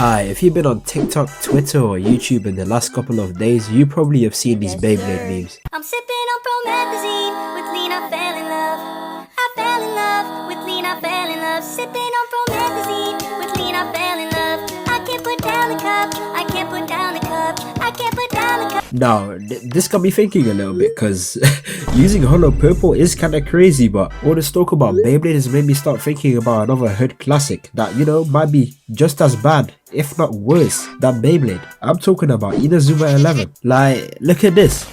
If you've been on TikTok, Twitter or YouTube in the last couple of days, you probably have seen these Beyblade memes. I'm sipping on promethazine with lean, I fell in love. I fell in love with lean, I fell in love. Sipping on promethazine with lean, I fell in love. I can't put down the cup, I can't put down the cup, I can't put down the cup. Now, this got me thinking a little bit, because using Hollow Purple is kinda crazy, but all this talk about Beyblade has made me start thinking about another hood classic that, you know, might be just as bad, if not worse, than Beyblade. I'm talking about Inazuma 11. Like, look at this.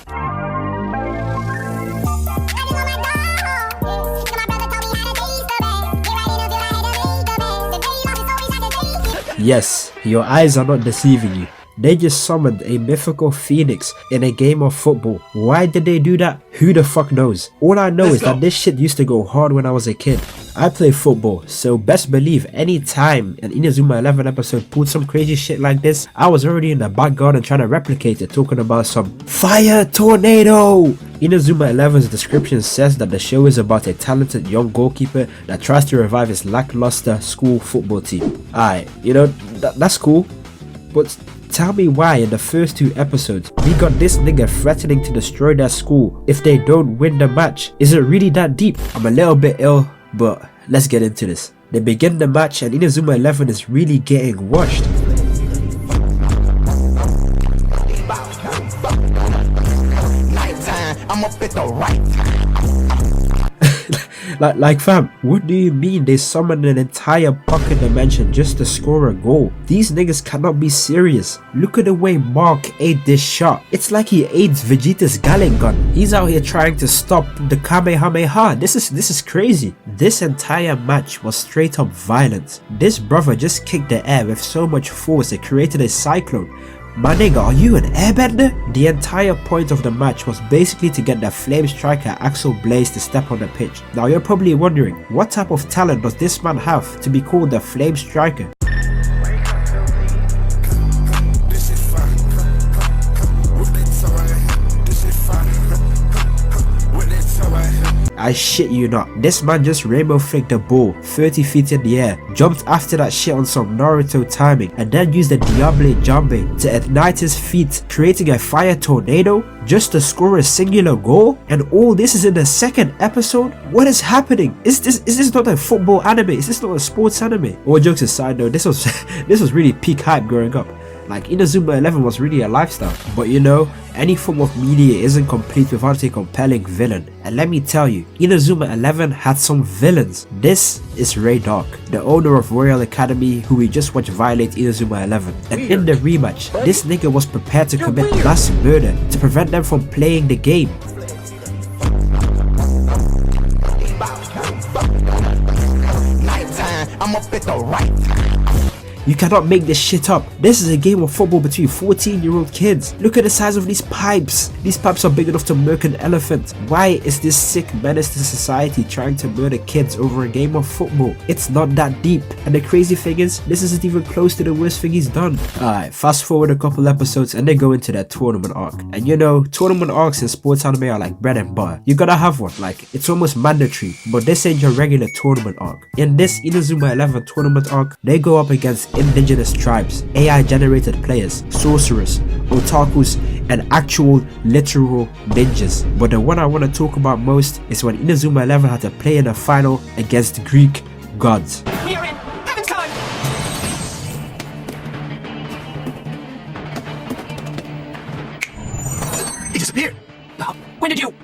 Yes, your eyes are not deceiving you. They just summoned a mythical phoenix in a game of football. Why did they do that? Who the fuck knows? All I know is that this shit used to go hard when I was a kid. I play football, so best believe any time an Inazuma 11 episode pulled some crazy shit like this, I was already in the back garden trying to replicate it, talking about some fire tornado. Inazuma 11's description says that the show is about a talented young goalkeeper that tries to revive his lackluster school football team. You know, that's cool, but tell me why in the first 2 episodes we got this nigga threatening to destroy their school if they don't win the match. Is it really that deep? I'm a little bit ill, but let's get into this. They begin the match and Inazuma 11 is really getting washed. I'm up at the right time. Like fam, what do you mean they summoned an entire pocket dimension just to score a goal? These niggas cannot be serious. Look at the way Mark ate this shot. It's like he ate Vegeta's Galen gun. He's out here trying to stop the Kamehameha. This is crazy. This entire match was straight up violence. This brother just kicked the air with so much force it created a cyclone. My nigga, are you an airbender? The entire point of the match was basically to get the flame striker Axel Blaze to step on the pitch. Now you're probably wondering, what type of talent does this man have to be called the flame striker? I shit you not, this man just rainbow flicked the ball 30 feet in the air, jumped after that shit on some Naruto timing, and then used the Diable Jambe to ignite his feet, creating a fire tornado just to score a singular goal. And all this is in the 2nd episode? What is happening? Is this not a football anime? Is this not a sports anime? All jokes aside though, this was really peak hype growing up. Like, Inazuma 11 was really a lifestyle. But you know, any form of media isn't complete without a compelling villain. And let me tell you, Inazuma 11 had some villains. This is Ray Dark, the owner of Royal Academy, who we just watched violate Inazuma 11. And in the rematch, this nigga was prepared to commit mass murder to prevent them from playing the game. I'm up at the right time. You cannot make this shit up. This is a game of football between 14-year-old kids. Look at the size of these pipes. These pipes are big enough to murk an elephant. Why is this sick menace to society trying to murder kids over a game of football? It's not that deep. And the crazy thing is, this isn't even close to the worst thing he's done. Fast forward a couple episodes and they go into their tournament arc. And you know, tournament arcs in sports anime are like bread and butter. You gotta have one. Like, it's almost mandatory. But this ain't your regular tournament arc. In this Inazuma 11 tournament arc, they go up against indigenous tribes, AI generated players, sorcerers, otakus, and actual literal ninjas. But the one I want to talk about most is when Inazuma 11 had to play in a final against Greek gods. We are in heaven's time. He disappeared. When did you?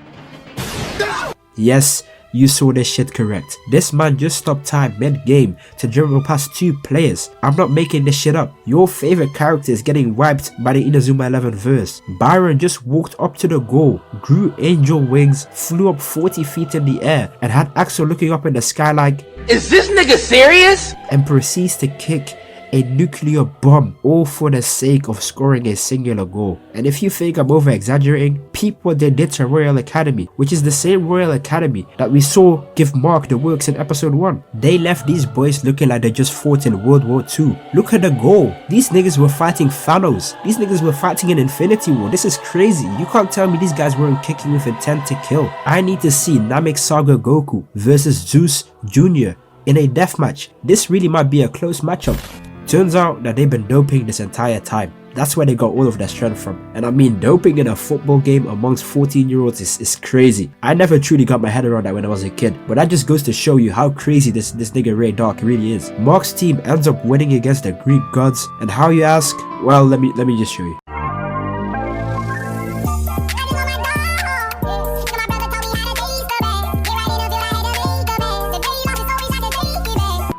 Yes, you saw this shit correct. This man just stopped time mid-game to dribble past 2 players. I'm not making this shit up. Your favorite character is getting wiped by the Inazuma 11 verse. Byron just walked up to the goal, grew angel wings, flew up 40 feet in the air, and had Axel looking up in the sky like, "Is this nigga serious?" and proceeds to kick a nuclear bomb, all for the sake of scoring a singular goal. And if you think I'm over exaggerating, peep what they did to Royal Academy, which is the same Royal Academy that we saw give Mark the works in episode 1. They left these boys looking like they just fought in World War II. Look at the goal. These niggas were fighting Thanos. These niggas were fighting in Infinity War. This is crazy. You can't tell me these guys weren't kicking with intent to kill. I need to see Namek Saga Goku versus Zeus Jr. in a deathmatch. This really might be a close matchup. Turns out that they've been doping this entire time. That's where they got all of their strength from. And I mean, doping in a football game amongst 14-year-olds is crazy. I never truly got my head around that when I was a kid, but that just goes to show you how crazy this nigga Ray Dark really is. Mark's team ends up winning against the Greek gods, and how, you ask? Well, let me just show you.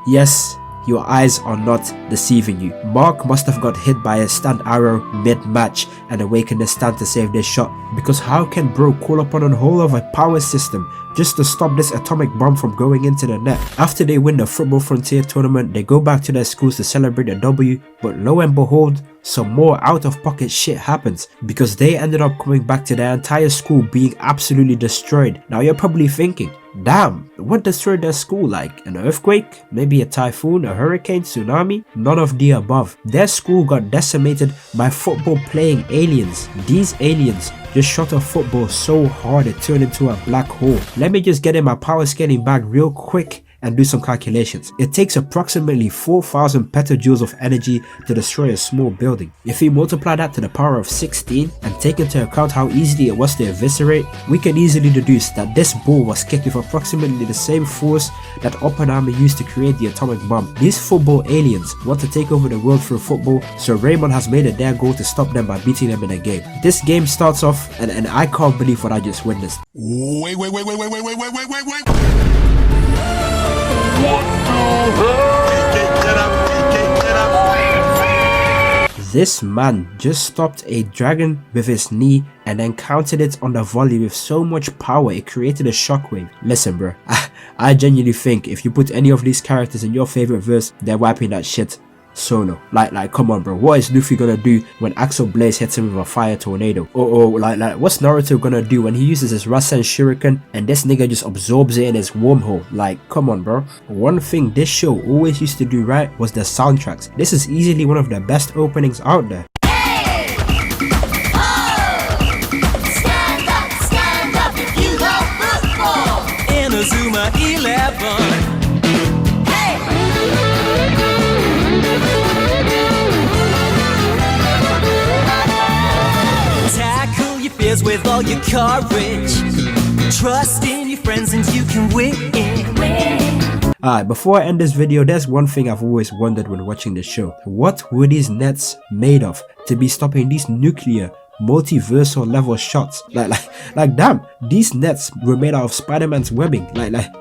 Yes, your eyes are not deceiving you. Mark must have got hit by a stunned arrow mid-match and awakened his stand to save this shot, because how can bro call upon a whole of a power system just to stop this atomic bomb from going into the net? After they win the Football Frontier tournament, they go back to their schools to celebrate a W, but lo and behold, some more out-of-pocket shit happens, because they ended up coming back to their entire school being absolutely destroyed. Now you're probably thinking, damn, what destroyed their school? Like an earthquake? Maybe a typhoon, a hurricane, tsunami? None of the above. Their school got decimated by football playing aliens. These aliens just shot a football so hard it turned into a black hole. Let me just get in my power scaling bag real quick and do some calculations. It takes approximately 4,000 petajoules of energy to destroy a small building. If we multiply that to the power of 16 and take into account how easily it was to eviscerate, we can easily deduce that this ball was kicked with approximately the same force that Oppenheimer used to create the atomic bomb. These football aliens want to take over the world through football, so Raymond has made it their goal to stop them by beating them in a game. This game starts off and I can't believe what I just witnessed. Wait. This man just stopped a dragon with his knee and then countered it on the volley with so much power it created a shockwave. Listen bro, I genuinely think if you put any of these characters in your favorite verse, they're wiping that shit solo. Like come on bro, what is Luffy gonna do when Axel Blaze hits him with a fire tornado? Or like what's Naruto gonna do when he uses his Rasen Shuriken and this nigga just absorbs it in his wormhole? Like come on bro. One thing this show always used to do right was the soundtracks. This is easily one of the best openings out there. Stand up if you love football. Inazuma 11. Tackle your fears with all your courage. Trust in your friends and you can win. Alright, before I end this video, there's one thing I've always wondered when watching the show. What were these nets made of to be stopping these nuclear multiversal level shots? Like damn, these nets were made out of Spider-Man's webbing.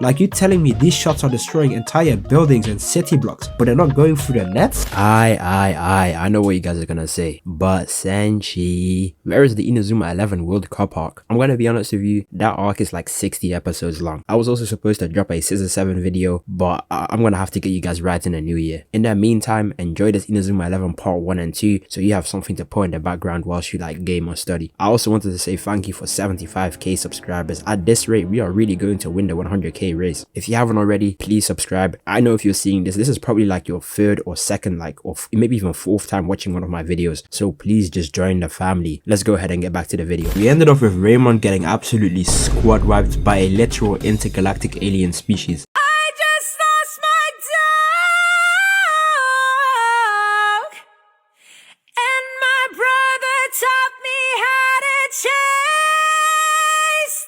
Like you telling me these shots are destroying entire buildings and city blocks, but they're not going through the nets? I know what you guys are gonna say, but Senshiig, where is the Inazuma 11 World Cup arc? I'm gonna be honest with you, that arc is like 60 episodes long. I was also supposed to drop a Scissor 7 video, but I'm gonna have to get you guys right in the new year. In the meantime, enjoy this Inazuma 11 part 1 and 2 so you have something to put in the background whilst you like game or study. I also wanted to say thank you for 75k subscribers. At this rate, we are really going to win the 100k race. If you haven't already, please subscribe. I know if you're seeing this is probably like your third or second, or maybe even fourth time watching one of my videos, so please just join the family. Let's go ahead and get back to the video. We ended off with Raymond getting absolutely squad wiped by a literal intergalactic alien species. I just lost my dog, and my brother taught me how to chase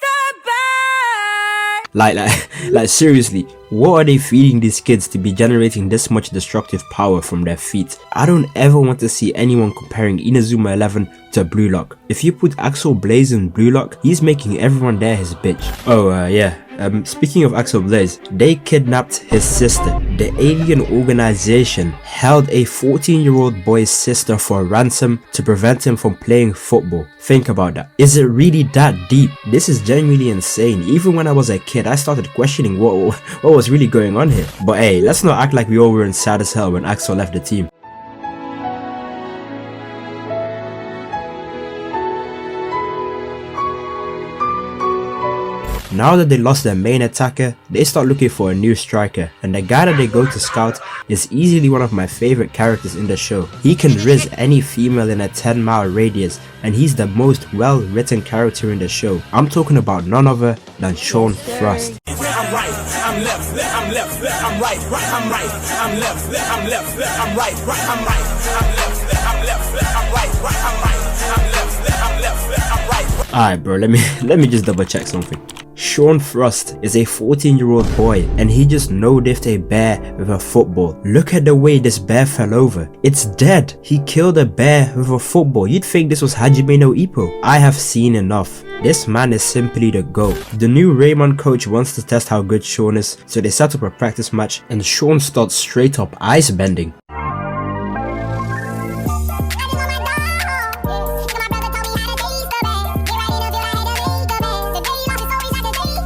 the bird. Like seriously, what are they feeding these kids to be generating this much destructive power from their feet? I don't ever want to see anyone comparing Inazuma 11 to Blue Lock. If you put Axel Blaze in Blue Lock, he's making everyone there his bitch. Speaking of Axel Blaze, they kidnapped his sister. The alien organization held a 14-year-old boy's sister for ransom to prevent him from playing football. Think about that. Is it really that deep? This is genuinely insane. Even when I was a kid, I started questioning what was really going on here. But hey, let's not act like we all were sad as hell when Axel left the team. Now that they lost their main attacker, they start looking for a new striker, and the guy that they go to scout is easily one of my favorite characters in the show. He can riz any female in a 10-mile radius, and he's the most well-written character in the show. I'm talking about none other than Fubuki Frost. I'm right, I'm left, I'm I'm right, I'm right, I'm left, I'm left, I'm right, I'm right, I'm left, I'm left, I'm right, I'm right, I'm left, I'm left, I'm right. Alright bro, let me just double check something. Shaun Frost is a 14-year-old boy and he just no-diffed a bear with a football. Look at the way this bear fell over. It's dead. He killed a bear with a football. You'd think this was Hajime no Ippo. I have seen enough. This man is simply the GOAT. The new Raymond coach wants to test how good Shaun is, so they set up a practice match and Shaun starts straight up ice bending.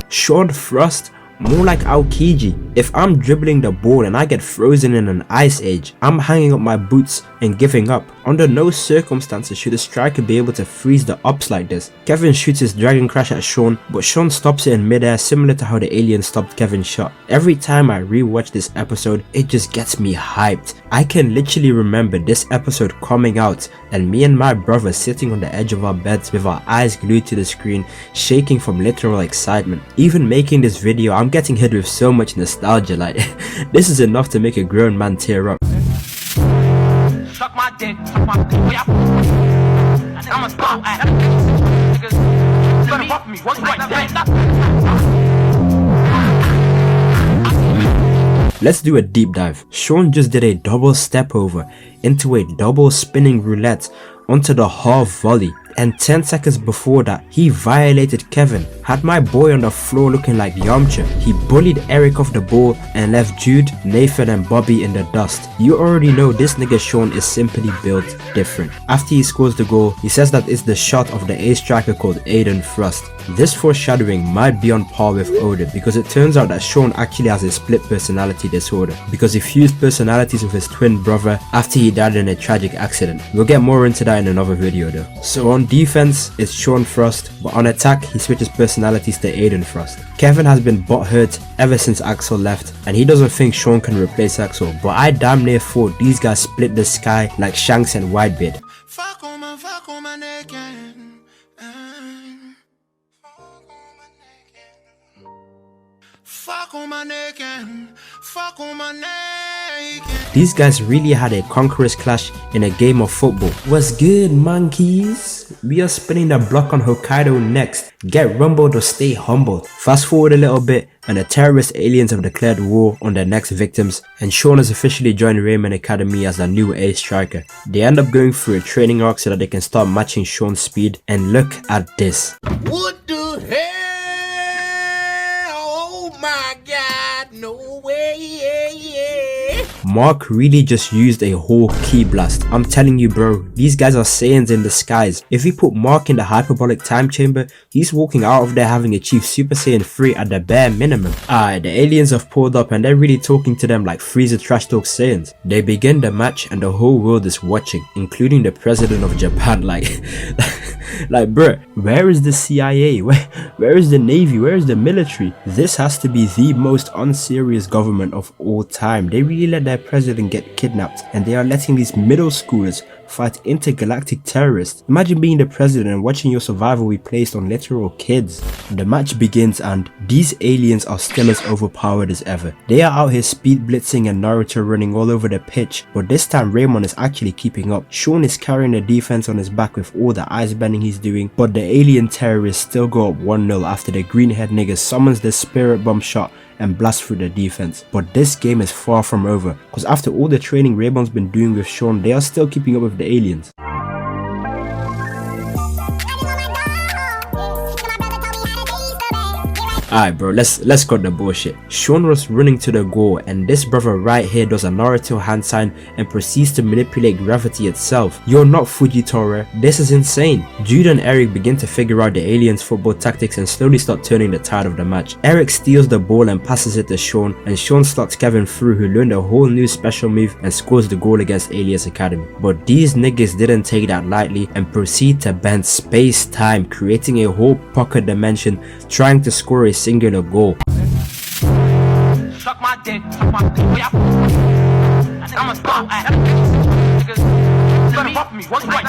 Shaun Frost? More like Aokiji. If I'm dribbling the ball and I get frozen in an ice age, I'm hanging up my boots and giving up. Under no circumstances should a striker be able to freeze the ups like this. Kevin shoots his dragon crash at Shaun, but Shaun stops it in midair, similar to how the alien stopped Kevin's shot. Every time I rewatch this episode, it just gets me hyped. I can literally remember this episode coming out and me and my brother sitting on the edge of our beds with our eyes glued to the screen, shaking from literal excitement. Even making this video, I'm getting hit with so much nostalgia, like this is enough to make a grown man tear up. Suck my dick, I'ma stop at niggas. Better fuck me, what's right? Let's do a deep dive. Shaun just did a double step over into a double spinning roulette onto the half volley, and 10 seconds before that he violated Kevin, had my boy on the floor looking like Yamcha. He bullied Eric off the ball and left Jude, Nathan and Bobby in the dust. You already know this nigga Shaun is simply built different. After he scores the goal, he says that it's the shot of the ace striker called Aiden Frost. This foreshadowing might be on par with Oda, because it turns out that Shaun actually has a split personality disorder, because he fused personalities with his twin brother after he died in a tragic accident. We'll get more into that in another video though. So on defense it's Shaun Frost, but on attack he switches personalities to Aiden Frost. Kevin has been butthurt ever since Axel left, and he doesn't think Shaun can replace Axel, but I damn near thought these guys split the sky like Shanks and Whitebeard. Fuck on my neck and fuck on my neck and fuck on my neck. These guys really had a conqueror's clash in a game of football. What's good, monkeys? We are spinning the block on Hokkaido next. Get rumbled or stay humbled. Fast forward a little bit and the terrorist aliens have declared war on their next victims, and Shaun has officially joined Raymond Academy as their new ace striker. They end up going through a training arc so that they can start matching Shaun's speed, and look at this. What the hell? Oh my god, no way. Mark really just used a whole key blast. I'm telling you bro, these guys are Saiyans in disguise. If we put Mark in the hyperbolic time chamber, he's walking out of there having achieved Super Saiyan 3 at the bare minimum. Alright, the aliens have pulled up and they're really talking to them like Frieza trash talk Saiyans. They begin the match and the whole world is watching, including the president of Japan. Like bruh, where is the CIA? Where is the Navy? Where is the military? This has to be the most unserious government of all time. They really let their president get kidnapped and they are letting these middle schoolers fight intergalactic terrorists. Imagine being the president and watching your survival be placed on literal kids. The match begins and these aliens are still as overpowered as ever. They are out here speed blitzing and Naruto running all over the pitch, but this time Raymond is actually keeping up. Shaun is carrying the defense on his back with all the ice bending he's doing, but the alien terrorists still go up 1-0 after the greenhead nigga summons the spirit bomb shot and blast through the defense. But this game is far from over, because after all the training Raymond's been doing with Shaun, they are still keeping up with the aliens. Alright bro, let's cut the bullshit. Shaun was running to the goal and this brother right here does a Naruto hand sign and proceeds to manipulate gravity itself. You're not Fuji, this is insane. Jude and Eric begin to figure out the aliens' football tactics and slowly start turning the tide of the match. Eric steals the ball and passes it to Shaun, and Shaun slots Kevin through, who learned a whole new special move and scores the goal against Alias Academy. But these niggas didn't take that lightly and proceed to bend space-time, creating a whole pocket dimension, trying to score a singular goal. Suck my dick, I'ma stop at niggas. Better fuck me, what's right?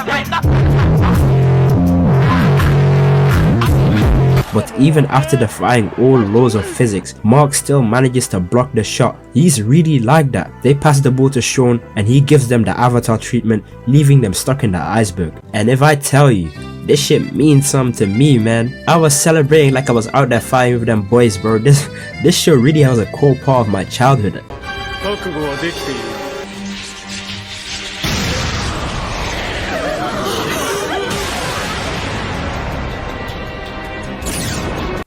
But even after defying all laws of physics, Mark still manages to block the shot. He's really like that. They pass the ball to Sean and he gives them the avatar treatment, leaving them stuck in the iceberg. And if I tell you, this shit means something to me, man. I was celebrating like I was out there fighting with them boys, bro. This show really has a core part of my childhood.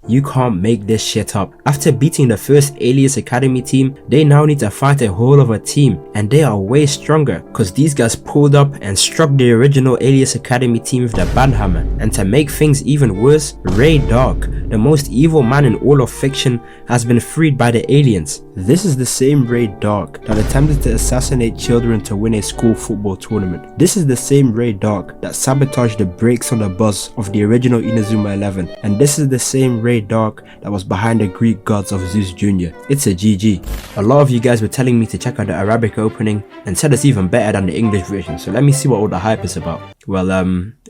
You can't make this shit up. After beating the first Alias Academy team, they now need to fight a whole other team, and they are way stronger cause these guys pulled up and struck the original Alias Academy team with the banhammer. And to make things even worse, Ray Dark, the most evil man in all of fiction, has been freed by the aliens. This is the same Ray Dark that attempted to assassinate children to win a school football tournament. This is the same Ray Dark that sabotaged the brakes on the bus of the original Inazuma 11, and this is the same Ray Dark that was behind the Greek gods of Zeus Jr. It's a GG. A lot of you guys were telling me to check out the Arabic opening and said it's even better than the English version, so let me see what all the hype is about. Well,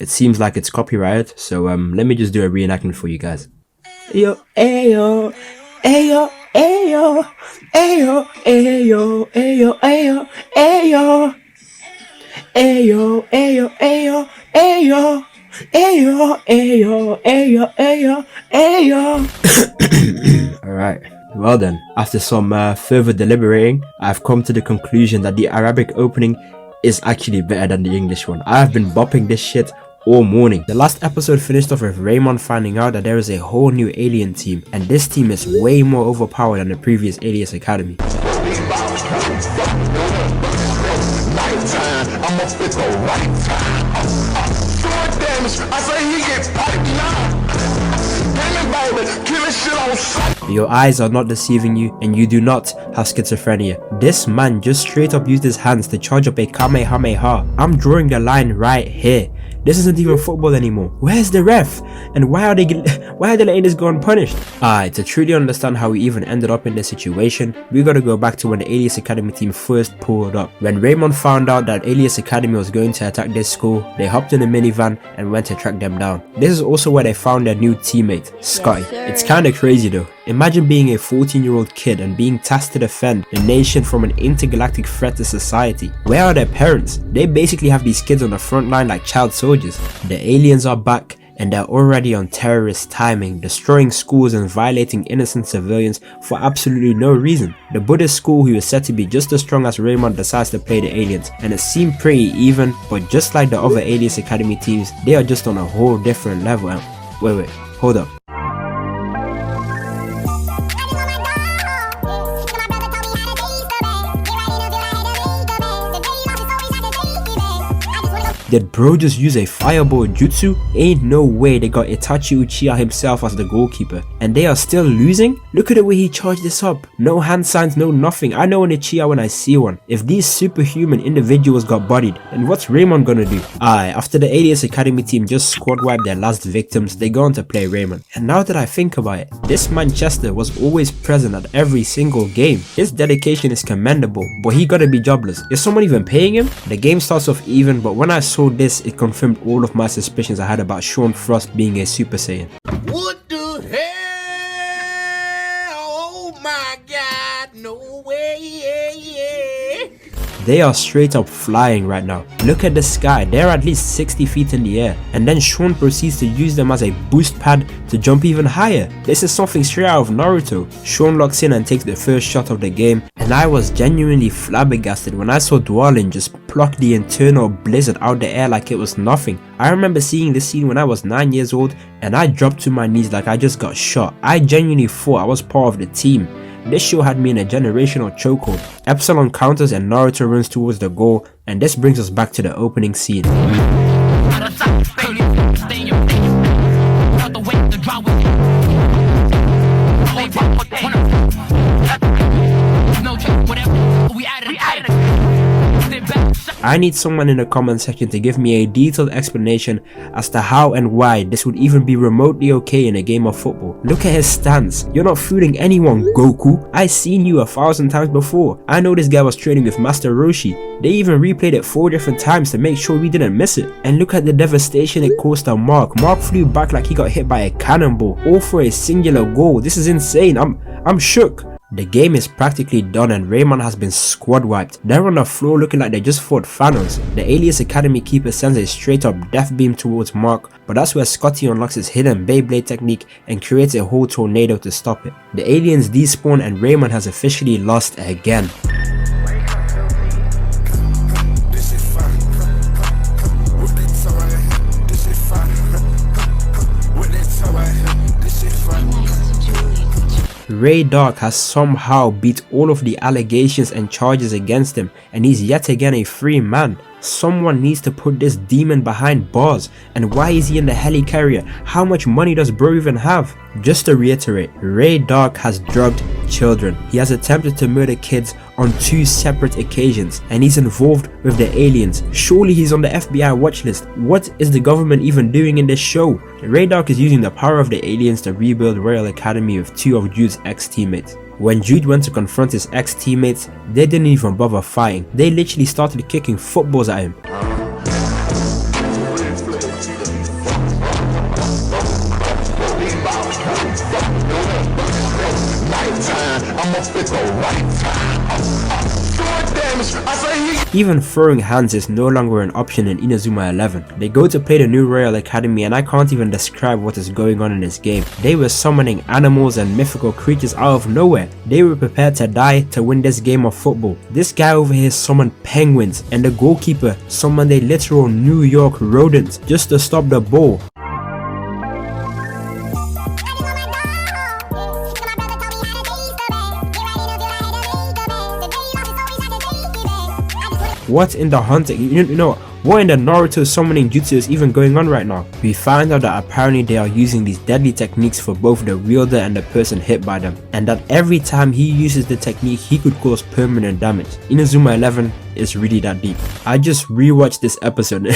it seems like it's copyrighted, so let me just do a reenactment for you guys. Ayo, ayo, ayo, ayo, ayo, ayo, ayo, ayo, ayo, ayo, ayo, ayo, ayo. Ayo, ayo, ayo, ayo, ayo. Alright, well then, after some further deliberating, I've come to the conclusion that the Arabic opening is actually better than the English one. I've been bopping this shit all morning. The last episode finished off with Raymond finding out that there is a whole new alien team, and this team is way more overpowered than the previous Alias Academy. Your eyes are not deceiving you, and you do not have schizophrenia. This man just straight up used his hands to charge up a Kamehameha. I'm drawing the line right here. This isn't even football anymore. Where's the ref? And why are they letting this go unpunished? Alright, to truly understand how we even ended up in this situation, we gotta go back to when the Alias Academy team first pulled up. When Raymond found out that Alias Academy was going to attack this school, they hopped in a minivan and went to track them down. This is also where they found their new teammate, Scotty. It's kinda crazy though. Imagine being a 14-year-old kid and being tasked to defend the nation from an intergalactic threat to society. Where are their parents? They basically have these kids on the front line like child soldiers. The aliens are back and they're already on terrorist timing, destroying schools and violating innocent civilians for absolutely no reason. The Buddhist school, who is said to be just as strong as Raymond, decides to play the aliens, and it seemed pretty even, but just like the other Alias Academy teams, they are just on a whole different level. And wait, hold up. Did bro just use a fireball jutsu? Ain't no way they got Itachi Uchiha himself as the goalkeeper. And they are still losing? Look at the way he charged this up. No hand signs, no nothing. I know an Uchiha when I see one. If these superhuman individuals got bodied, then what's Raymond gonna do? After the Alias Academy team just squad wiped their last victims, they go on to play Raymond. And now that I think about it, this Manchester was always present at every single game. His dedication is commendable, but he gotta be jobless. Is someone even paying him? The game starts off even, but when I saw this, it confirmed all of my suspicions I had about Sean Frost being a Super Saiyan. What the hell? Oh my god, no way. They are straight up flying right now. Look at the sky, they're at least 60 feet in the air. And then Sean proceeds to use them as a boost pad to jump even higher. This is something straight out of Naruto. Sean locks in and takes the first shot of the game, and I was genuinely flabbergasted when I saw Dwalin just pluck the internal blizzard out the air like it was nothing. I remember seeing this scene when I was 9 years old, and I dropped to my knees like I just got shot. I genuinely thought I was part of the team. This show had me in a generational chokehold. Epsilon counters and Naruto runs towards the goal, and this brings us back to the opening scene. I need someone in the comment section to give me a detailed explanation as to how and why this would even be remotely okay in a game of football. Look at his stance. You're not fooling anyone, Goku. I seen you 1,000 times before. I know this guy was training with Master Roshi. They even replayed it 4 different times to make sure we didn't miss it. And look at the devastation it caused to Mark. Mark flew back like he got hit by a cannonball, all for a singular goal. This is insane. I'm shook. The game is practically done and Raymond has been squad wiped. They're on the floor looking like they just fought Thanos. The Alias Academy keeper sends a straight up death beam towards Mark, but that's where Scotty unlocks his hidden Beyblade technique and creates a whole tornado to stop it. The aliens despawn and Raymond has officially lost again. Ray Dark has somehow beat all of the allegations and charges against him, and he's yet again a free man. Someone needs to put this demon behind bars. And why is he in the helicarrier? How much money does bro even have? Just to reiterate, Ray Dark has drugged children. He has attempted to murder kids on 2 separate occasions, and he's involved with the aliens. Surely he's on the FBI watch list. What is the government even doing in this show? Ray Dark is using the power of the aliens to rebuild Royal Academy with 2 of Jude's ex-teammates. When Jude went to confront his ex-teammates, they didn't even bother fighting. They literally started kicking footballs at him. Even throwing hands is no longer an option in Inazuma 11. They go to play the new Royal Academy and I can't even describe what is going on in this game. They were summoning animals and mythical creatures out of nowhere. They were prepared to die to win this game of football. This guy over here summoned penguins, and the goalkeeper summoned a literal New York rodent just to stop the ball. What in the hunting? You know, what in the Naruto summoning jutsu is even going on right now? We find out that apparently they are using these deadly techniques for both the wielder and the person hit by them, and that every time he uses the technique he could cause permanent damage. Inazuma 11 is really that deep. I just rewatched this episode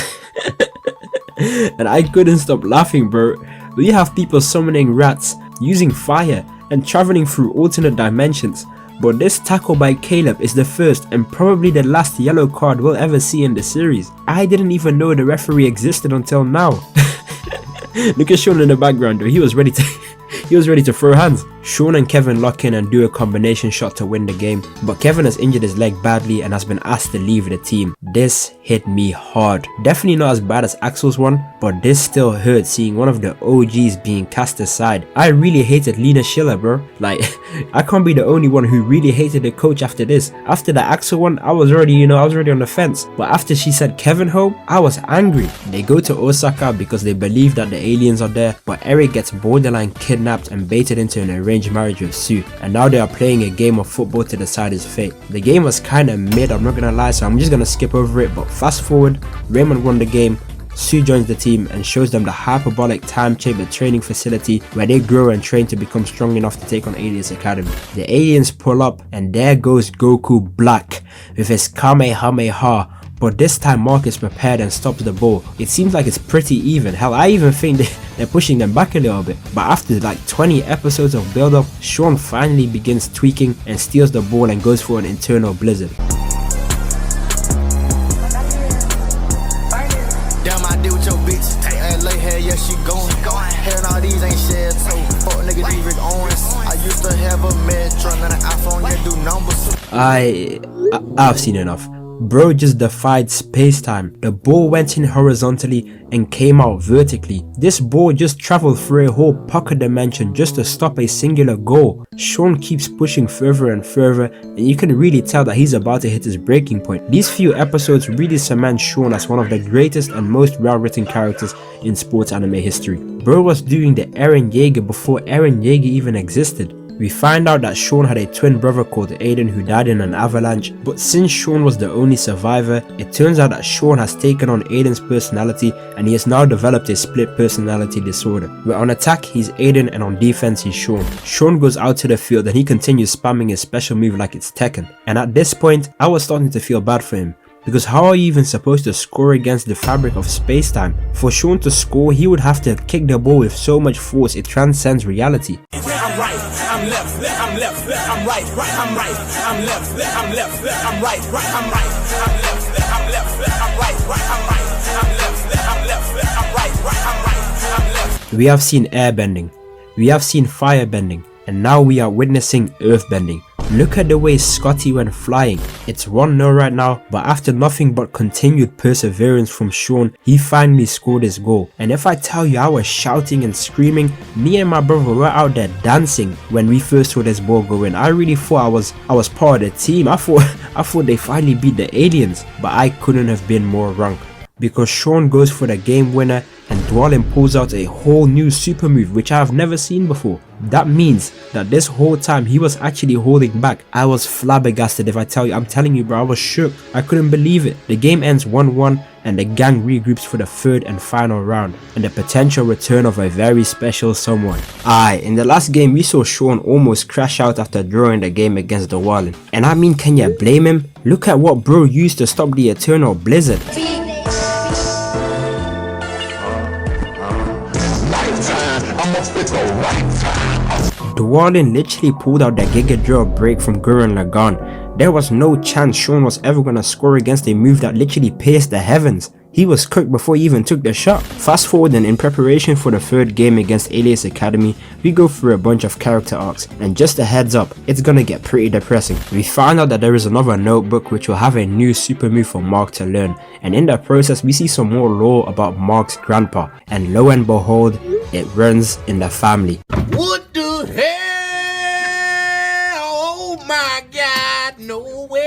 and I couldn't stop laughing, bro. We have people summoning rats, using fire, and traveling through alternate dimensions. But this tackle by Caleb is the first and probably the last yellow card we'll ever see in the series. I didn't even know the referee existed until now. Look at Sean in the background though, he was ready to throw hands. Sean and Kevin lock in and do a combination shot to win the game, but Kevin has injured his leg badly and has been asked to leave the team. This hit me hard. Definitely not as bad as Axel's one, but this still hurt seeing one of the OGs being cast aside. I really hated Lena Schiller, bro. Like, I can't be the only one who really hated the coach after this. After the Axel one, I was already on the fence, but after she said Kevin home, I was angry. They go to Osaka because they believe that the aliens are there, but Eric gets borderline kidnapped and baited into an arranged marriage with Sue, and now they are playing a game of football to decide his fate. The game was kinda mid, I'm not gonna lie, so I'm just gonna skip over it, but fast forward, Raymond won the game, Sue joins the team and shows them the hyperbolic time chamber training facility where they grow and train to become strong enough to take on Alias Academy. The aliens pull up and there goes Goku Black with his Kamehameha. But this time Mark is prepared and stops the ball. It seems like it's pretty even. Hell, I even think they're pushing them back a little bit. But after like 20 episodes of build up, Sean finally begins tweaking and steals the ball and goes for an internal blizzard. Damn, I deal with your bitch. And lay hair, yeah, she going. Hair and all these ain't shared, so fuck nigga, these Rick Owens. I used to have a Metro and an iPhone, yeah, do numbers. I've seen enough. Bro just defied space-time. The ball went in horizontally and came out vertically. This ball just traveled through a whole pocket dimension just to stop a singular goal. Sean keeps pushing further and further, and you can really tell that he's about to hit his breaking point. These few episodes really cement Sean as one of the greatest and most well-written characters in sports anime history. Bro was doing the Eren Yeager before Eren Yeager even existed. We find out that Sean had a twin brother called Aiden who died in an avalanche, but since Sean was the only survivor, it turns out that Sean has taken on Aiden's personality and he has now developed a split personality disorder, where on attack he's Aiden and on defense he's Sean. Sean goes out to the field and he continues spamming his special move like it's Tekken, and at this point I was starting to feel bad for him, because how are you even supposed to score against the fabric of space-time? For Shaun to score, he would have to kick the ball with so much force it transcends reality. I'm right, I'm left, I'm left, I'm right, I'm right, I'm left, I'm left, I'm right, I'm right, I'm left, I'm left, I'm right, I'm right, I'm left, I'm left, I'm right, I'm right, I'm left. We have seen airbending, we have seen firebending, and now we are witnessing earthbending. Look at the way Scotty went flying. It's 1-0 right now, but after nothing but continued perseverance from Shaun, he finally scored his goal. And if I tell you I was shouting and screaming, me and my brother were out there dancing when we first saw this ball go in. I really thought I was part of the team. I thought they finally beat the aliens, but I couldn't have been more wrong. Because Shaun goes for the game winner and Dwalin pulls out a whole new super move which I have never seen before. That means that this whole time he was actually holding back. I was flabbergasted if I tell you. I'm telling you bro, I was shook. I couldn't believe it. The game ends 1-1 and the gang regroups for the third and final round and the potential return of a very special someone. In the last game we saw Shaun almost crash out after drawing the game against Dwalin. And I mean, can you blame him? Look at what bro used to stop the eternal blizzard. Dwalin literally pulled out the Giga Drill break from Gurren Lagann. There was no chance Shaun was ever gonna score against a move that literally pierced the heavens. He was cooked before he even took the shot. Fast forward, and in preparation for the third game against Alias Academy, we go through a bunch of character arcs, and just a heads up, it's gonna get pretty depressing. We find out that there is another notebook which will have a new super move for Mark to learn, and in the process we see some more lore about Mark's grandpa, and lo and behold, it runs in the family. What the hell? Oh my god, no way.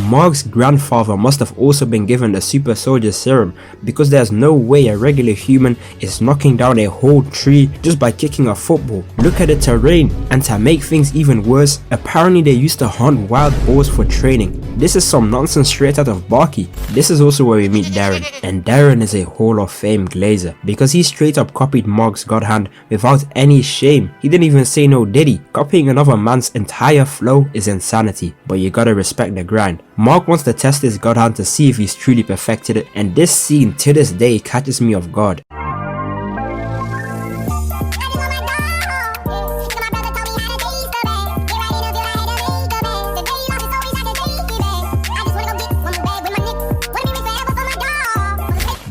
Mark's grandfather must have also been given the super soldier serum, because there's no way a regular human is knocking down a whole tree just by kicking a football. Look at the terrain, and to make things even worse, apparently they used to hunt wild boars for training. This is some nonsense straight out of Baki. This is also where we meet Darren, and Darren is a Hall of Fame glazer because he straight up copied Mark's God Hand without any shame. He didn't even say no did he? Copying another man's entire flow is insanity, but you gotta respect the grind. Mark wants to test his God Hand to see if he's truly perfected it, and this scene to this day catches me off guard.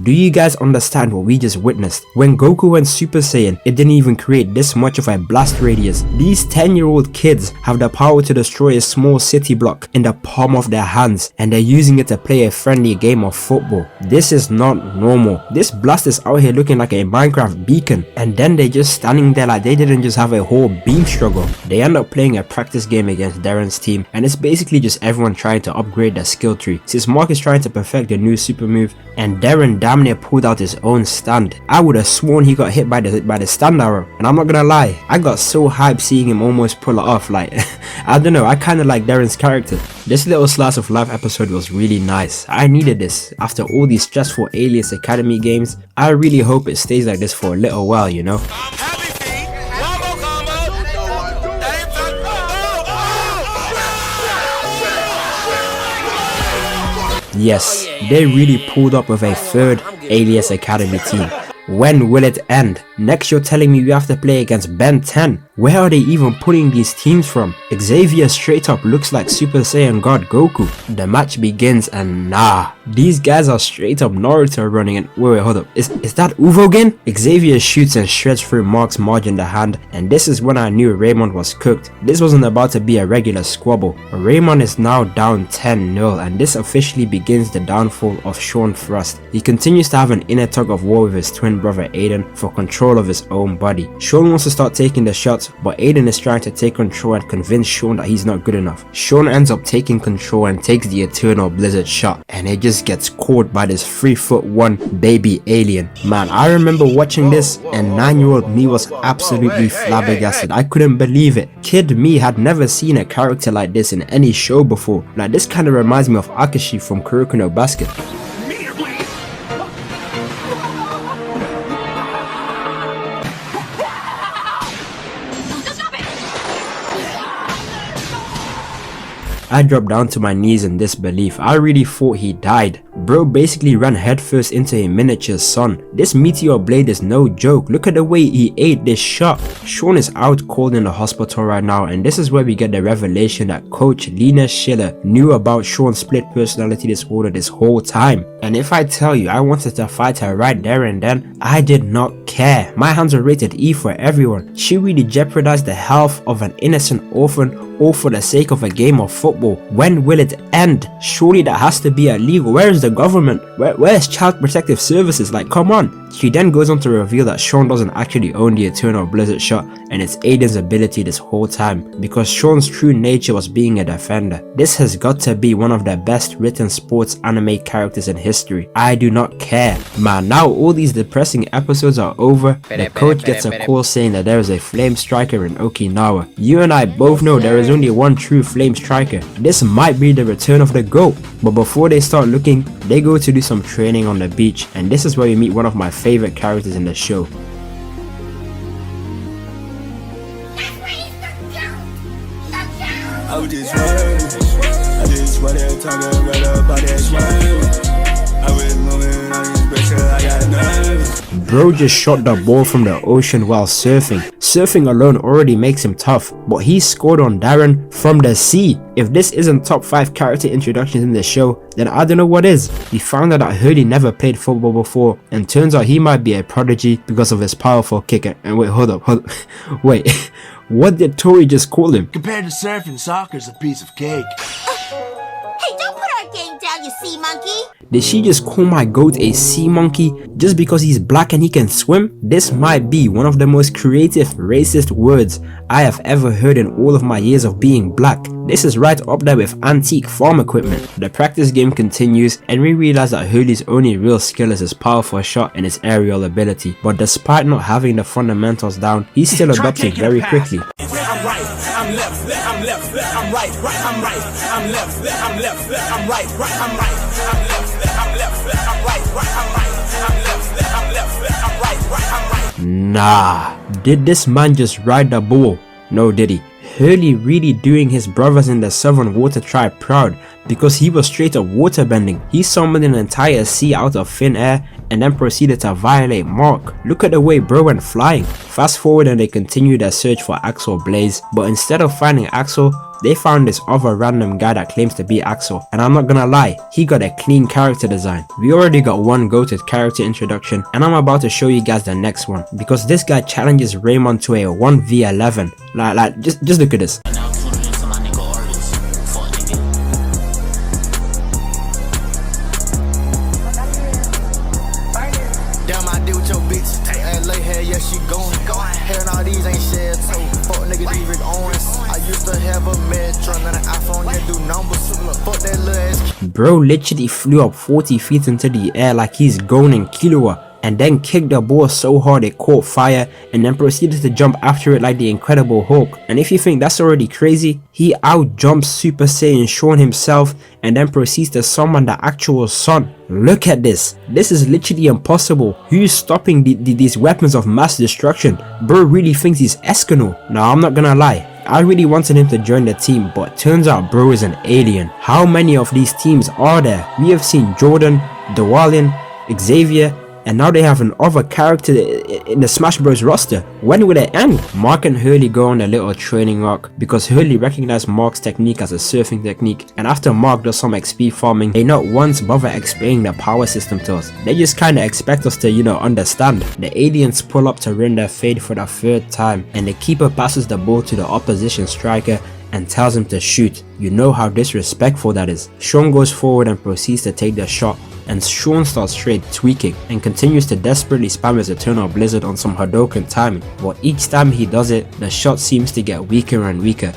Do you guys understand what we just witnessed? When Goku went Super Saiyan, it didn't even create this much of a blast radius. These 10-year-old kids have the power to destroy a small city block in the palm of their hands, and they're using it to play a friendly game of football. This is not normal. This blast is out here looking like a Minecraft beacon, and then they're just standing there like they didn't just have a whole beam struggle. They end up playing a practice game against Darren's team, and it's basically just everyone trying to upgrade their skill tree, since Mark is trying to perfect the new super move, and Darren damn near pulled out his own stand. I would have sworn he got hit by the stand arrow, and I'm not gonna lie, I got so hyped seeing him almost pull it off. Like I don't know, I kinda like Darren's character. This little slice of life episode was really nice. I needed this after all these stressful Alias Academy games. I really hope it stays like this for a little while, you know. Yes, they really pulled up with a third Alias Academy team. When will it end? Next you're telling me we have to play against Ben 10. Where are they even pulling these teams from? Xavier straight up looks like Super Saiyan God Goku. The match begins and nah, these guys are straight up Naruto running, and wait, hold up, is that Uvo again? Xavier shoots and shreds through Mark's margin the hand, and this is when I knew Raymond was cooked. This wasn't about to be a regular squabble. Raymond is now down 10-0, and this officially begins the downfall of Shaun Frost. He continues to have an inner tug of war with his twin brother Aiden for control of his own body. Shaun wants to start taking the shots, but Aiden is trying to take control and convince Shaun that he's not good enough. Shaun ends up taking control and takes the Eternal Blizzard shot, and it just gets caught by this 3'1" baby alien. Man, I remember watching this and 9-year-old me was absolutely flabbergasted. I couldn't believe it. Kid me had never seen a character like this in any show before. Like, this kind of reminds me of Akashi from Kuroko no Basket. I dropped down to my knees in disbelief. I really thought he died. Bro basically ran headfirst into a miniature sun. This meteor blade is no joke. Look at the way he ate this shot. Shaun is out cold in the hospital right now, and this is where we get the revelation that coach Lena Schiller knew about Shaun's split personality disorder this whole time. And if I tell you I wanted to fight her right there and then, I did not care. My hands are rated E for everyone. She really jeopardized the health of an innocent orphan all for the sake of a game of football. When will it end? Surely that has to be illegal. Where is the government? Where's Child Protective Services? Like, come on. She then goes on to reveal that Shaun doesn't actually own the Eternal Blizzard shot, and it's Aiden's ability this whole time, because Shaun's true nature was being a defender. This has got to be one of the best written sports anime characters in history. I do not care. Man, now all these depressing episodes are over, the coach gets a call saying that there is a flame striker in Okinawa. You and I both know there is only one true flame striker. This might be the return of the GOAT. But before they start looking, they go to do some training on the beach, and this is where we meet one of my favorite characters in the show. I was just I just wanted to talk about that swerve. I was moving on this pressure, I got nervous. Bro just shot the ball from the ocean while surfing. Surfing alone already makes him tough, but he scored on Darren from the sea. If this isn't top 5 character introductions in the show, then I don't know what is. We found out that Hurley never played football before, and turns out he might be a prodigy because of his powerful kicker. And wait, hold up. Wait, what did Tori just call him? Compared to surfing, soccer's a piece of cake. Hey, don't put our game down, you sea monkey. Did she just call my goat a sea monkey just because he's black and he can swim? This might be one of the most creative racist words I have ever heard in all of my years of being black. This is right up there with antique farm equipment. The practice game continues, and we realize that Hurley's only real skill is his powerful shot and his aerial ability. But despite not having the fundamentals down, he's still adopting very quickly. I'm right, I'm left, I'm left, I'm right, I'm right, I'm left, I'm left, I'm right, I'm right, I'm left, I'm left, I'm right, I'm right, I'm left, I'm left, I'm right, I'm right. Nah, did this man just ride the bull? No, did he? Hurley really doing his brothers in the Southern Water Tribe proud, because he was straight up waterbending. He summoned an entire sea out of thin air and then proceeded to violate Mark. Look at the way bro went flying. Fast forward and they continue their search for Axel Blaze, but instead of finding Axel, they found this other random guy that claims to be Axel, and I'm not gonna lie, he got a clean character design. We already got one goated character introduction, and I'm about to show you guys the next one, because this guy challenges Raymond to a 1v11. Like just look at this. Damn, I deal with your bitch. And lay hair, yeah, she going. Hair and all these ain't shared, so fuck nigga Rick Owens. I used to have a Metro and an iPhone, yeah, do numbers. Fuck that little ass. Bro literally flew up 40 feet into the air like he's going in Killua, and then kicked the ball so hard it caught fire, and then proceeded to jump after it like the Incredible Hulk. And if you think that's already crazy, he out jumps Super Saiyan Shaun himself and then proceeds to summon the actual sun. Look at this. This is literally impossible. Who's stopping these weapons of mass destruction? Bro really thinks he's Eskimo. Now I'm not gonna lie, I really wanted him to join the team, but turns out bro is an alien. How many of these teams are there? We have seen Jordan, Dwalian, Xavier, and now they have another character in the Smash Bros roster. When will it end? Mark and Hurley go on a little training arc because Hurley recognized Mark's technique as a surfing technique, and after Mark does some XP farming, they not once bother explaining the power system to us. They just kinda expect us to, understand. The aliens pull up to run their fade for the 3rd time, and the keeper passes the ball to the opposition striker and tells him to shoot. You know how disrespectful that is. Shaun goes forward and proceeds to take the shot, and Shaun starts straight tweaking and continues to desperately spam his Eternal Blizzard on some Hadouken timing, but each time he does it, the shot seems to get weaker and weaker.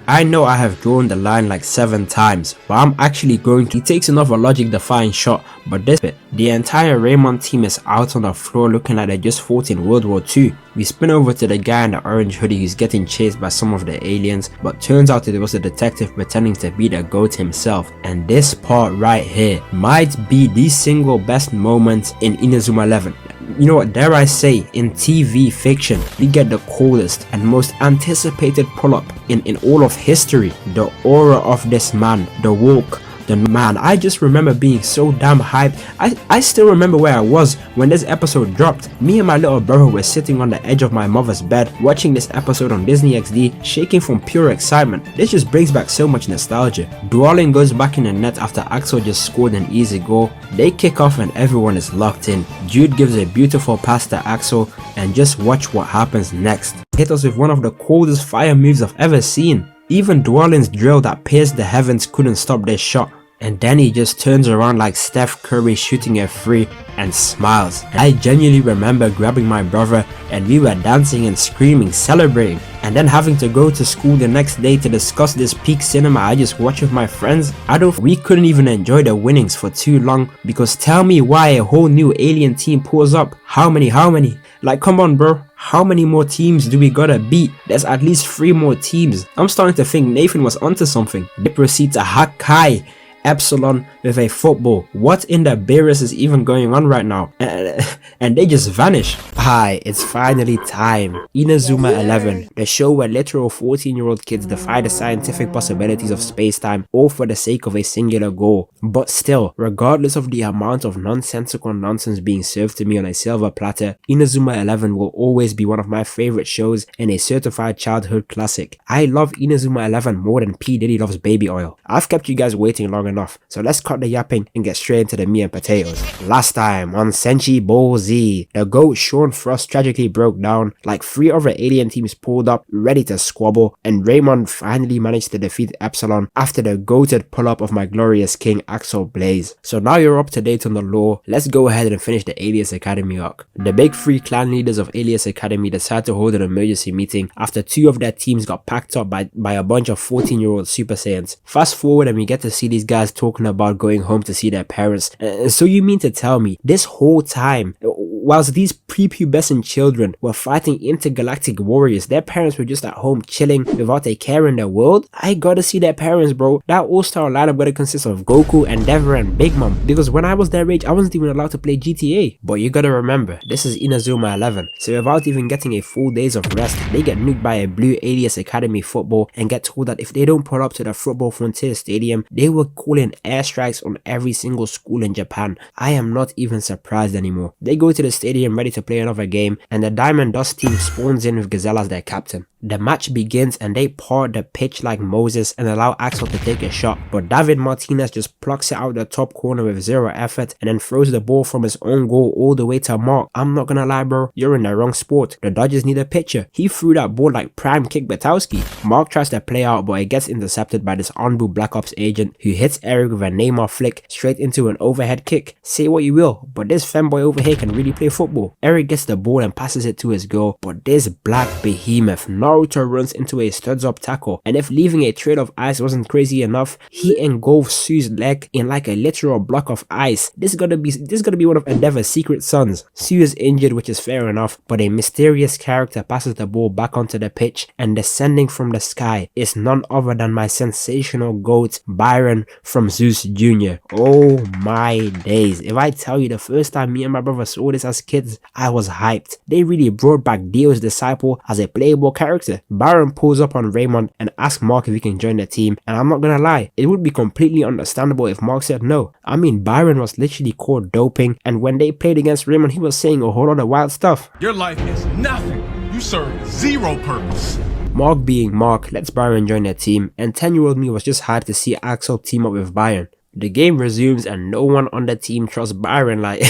I know I have drawn the line like 7 times, but I'm actually going to. He takes another logic defying shot, but this bit, the entire Raymond team is out on the floor looking like they just fought in World War II. We spin over to the guy in the orange hoodie who's getting chased by some of the aliens, but turns out it was a detective pretending to be the GOAT himself. And this part right here might be the single best moment in Inazuma 11. you know what, dare I say, in TV fiction, we get the coolest and most anticipated pull-up in all of history. The aura of this man, the walk, the man. I just remember being so damn hyped. I still remember where I was when this episode dropped. Me and my little brother were sitting on the edge of my mother's bed watching this episode on Disney XD, shaking from pure excitement. This just brings back so much nostalgia. Dwalin goes back in the net after Axel just scored an easy goal. They kick off and everyone is locked in. Jude gives a beautiful pass to Axel, and just watch what happens next. Hit us with one of the coolest fire moves I've ever seen. Even Dwalin's drill that pierced the heavens couldn't stop this shot. And then he just turns around like Steph Curry shooting a free and smiles. I genuinely remember grabbing my brother and we were dancing and screaming, celebrating. And then having to go to school the next day to discuss this peak cinema I just watched with my friends. We couldn't even enjoy the winnings for too long, because tell me why a whole new alien team pulls up. How many? Like, come on bro, how many more teams do we gotta beat? There's at least 3 more teams. I'm starting to think Nathan was onto something. They proceed to hack Kai Epsilon with a football. What in the Beerus is even going on right now? And they just vanish. Hi, it's finally time. Inazuma 11, the show where literal 14-year-old kids defy the scientific possibilities of space-time, all for the sake of a singular goal. But still, regardless of the amount of nonsensical nonsense being served to me on a silver platter, Inazuma 11 will always be one of my favorite shows and a certified childhood classic. I love Inazuma 11 more than P. Diddy loves baby oil. I've kept you guys waiting long enough, so let's cut the yapping and get straight into the meat and potatoes. Last time on Senshiig, the goat Sean Frost tragically broke down, like 3 other alien teams pulled up ready to squabble, and Raymond finally managed to defeat Epsilon after the goated pull-up of my glorious king Axel Blaze. So now you're up to date on the lore, let's go ahead and finish the Alias Academy arc. The big 3 clan leaders of Alias Academy decided to hold an emergency meeting after 2 of their teams got packed up by a bunch of 14-year-old Super Saiyans. Fast forward and we get to see these guys talking about going home to see their parents. So you mean to tell me this whole time, whilst these prepubescent children were fighting intergalactic warriors, their parents were just at home chilling without a care in the world? I gotta see their parents, bro. That all-star lineup gotta consist of Goku, Endeavor, and Big Mom, because when I was their age I wasn't even allowed to play GTA. But you gotta remember, this is Inazuma 11, so without even getting a full days of rest, they get nuked by a blue Alias Academy football and get told that if they don't pull up to the Football Frontier Stadium, they will call in airstrikes on every single school in Japan. I am not even surprised anymore. They go to the stadium ready to play another game, and the Diamond Dust team spawns in with Gazelle as their captain. The match begins and they part the pitch like Moses and allow Axel to take a shot, but David Martinez just plucks it out the top corner with 0 effort and then throws the ball from his own goal all the way to Mark. I'm not gonna lie bro, you're in the wrong sport. The Dodgers need a pitcher. He threw that ball like prime Kick Batowski. Mark tries to play out, but it gets intercepted by this Anbu Black Ops agent who hits Eric with a Neymar flick straight into an overhead kick. Say what you will, but this femboy over here can really play football. Eric gets the ball and passes it to his goal, but this black behemoth Naruto runs into a studs up tackle, and if leaving a trail of ice wasn't crazy enough, he engulfs Sue's leg in like a literal block of ice. This gotta be one of Endeavor's secret sons. Sue is injured, which is fair enough, but a mysterious character passes the ball back onto the pitch, and descending from the sky is none other than my sensational goat Byron from Zeus Jr. Oh my days, if I tell you the first time me and my brother saw this as kids, I was hyped. They really brought back Dio's disciple as a playable character. Byron pulls up on Raymond and asks Mark if he can join the team, and I'm not gonna lie, it would be completely understandable if Mark said no. I mean, Byron was literally caught doping, and when they played against Raymond he was saying a whole lot of wild stuff. Your life is nothing. You serve 0 purpose. Mark being Mark lets Byron join their team, and 10-year-old me was just hyped to see Axel team up with Byron. The game resumes and no one on the team trusts Byron, like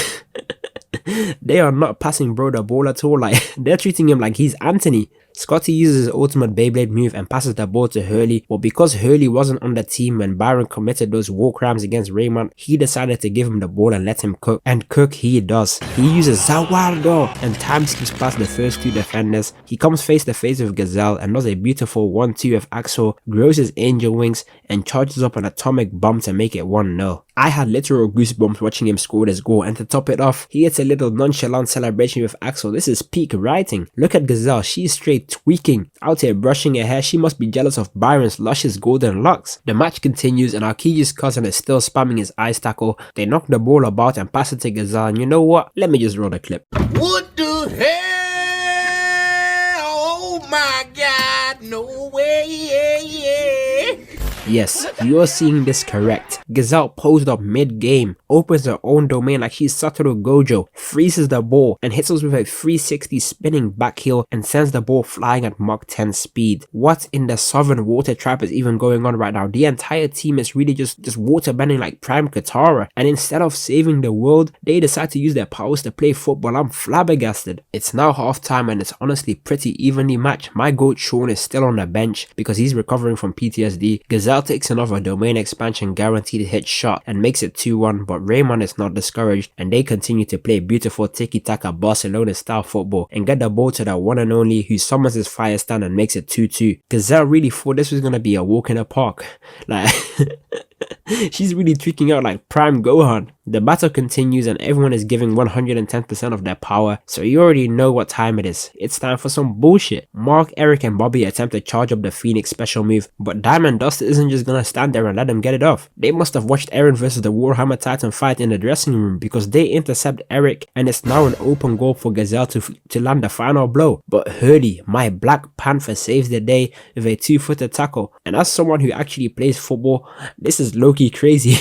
they are not passing bro the ball at all, like they're treating him like he's Anthony. Scotty uses his ultimate Beyblade move and passes the ball to Hurley, but because Hurley wasn't on the team when Byron committed those war crimes against Raymond, he decided to give him the ball and let him cook, and cook he does. He uses Zawardo and time skips past the first 2 defenders. He comes face to face with Gazelle and does a beautiful 1-2 with Axel, grows his angel wings and charges up an atomic bomb to make it 1-0. I had literal goosebumps watching him score this goal, and to top it off, he hits a little nonchalant celebration with Axel. This is peak writing. Look at Gazelle, she's straight tweaking. Out here brushing her hair, she must be jealous of Byron's luscious golden locks. The match continues and Aokiji's cousin is still spamming his ice tackle. They knock the ball about and pass it to Gazelle, and you know what? Let me just roll the clip. What the hell? Oh my god, no way. Yes, you're seeing this correct. Gazelle posed up mid-game, opens her own domain like she's Satoru Gojo, freezes the ball, and hits us with a 360 spinning back heel and sends the ball flying at Mach 10 speed. What in the Southern Water Trap is even going on right now? The entire team is really just water bending like Prime Katara, and instead of saving the world, they decide to use their powers to play football. I'm flabbergasted. It's now halftime and it's honestly pretty evenly matched. My goat Sean is still on the bench because he's recovering from PTSD. Gazelle takes another domain expansion guaranteed hit shot and makes it 2-1, but Raymond is not discouraged and they continue to play beautiful tiki-taka Barcelona style football and get the ball to the one and only, who summons his fire stand and makes it 2-2. Gazelle really thought this was gonna be a walk in the park. Like she's really tweaking out like Prime Gohan. The battle continues and everyone is giving 110% of their power, so you already know what time it is. It's time for some bullshit. Mark, Eric and Bobby attempt to charge up the Phoenix special move, but Diamond Dust isn't just gonna stand there and let them get it off. They must have watched Eren versus the Warhammer Titan fight in the dressing room, because they intercept Eric and it's now an open goal for Gazelle to land the final blow. But Hurdy, my Black Panther, saves the day with a 2-footed tackle, and as someone who actually plays football, this is low-key crazy.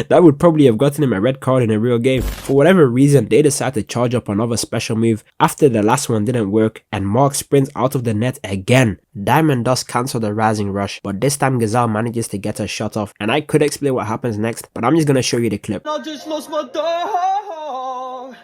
That would probably have gotten him a red card in a real game. For whatever reason, they decide to charge up another special move after the last one didn't work, and Mark sprints out of the net again. Diamond Dust cancel the rising rush, but this time Gazelle manages to get her shot off, and I could explain what happens next, but I'm just gonna show you the clip. I just lost my dog.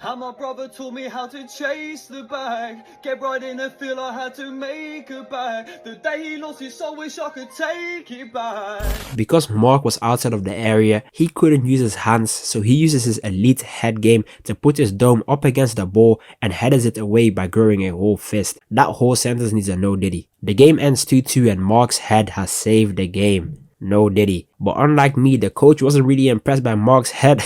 How my brother taught me how to chase the bag. Get right in the field, I had to make a bag. The day he lost his soul, wish I could take it back. Because Mark was outside of the area, he couldn't use his hands, so he uses his elite head game to put his dome up against the ball and headers it away by growing a whole fist. That whole sentence needs a no diddy. The game ends 2-2 and Mark's head has saved the game. No diddy. But unlike me, the coach wasn't really impressed by Mark's head.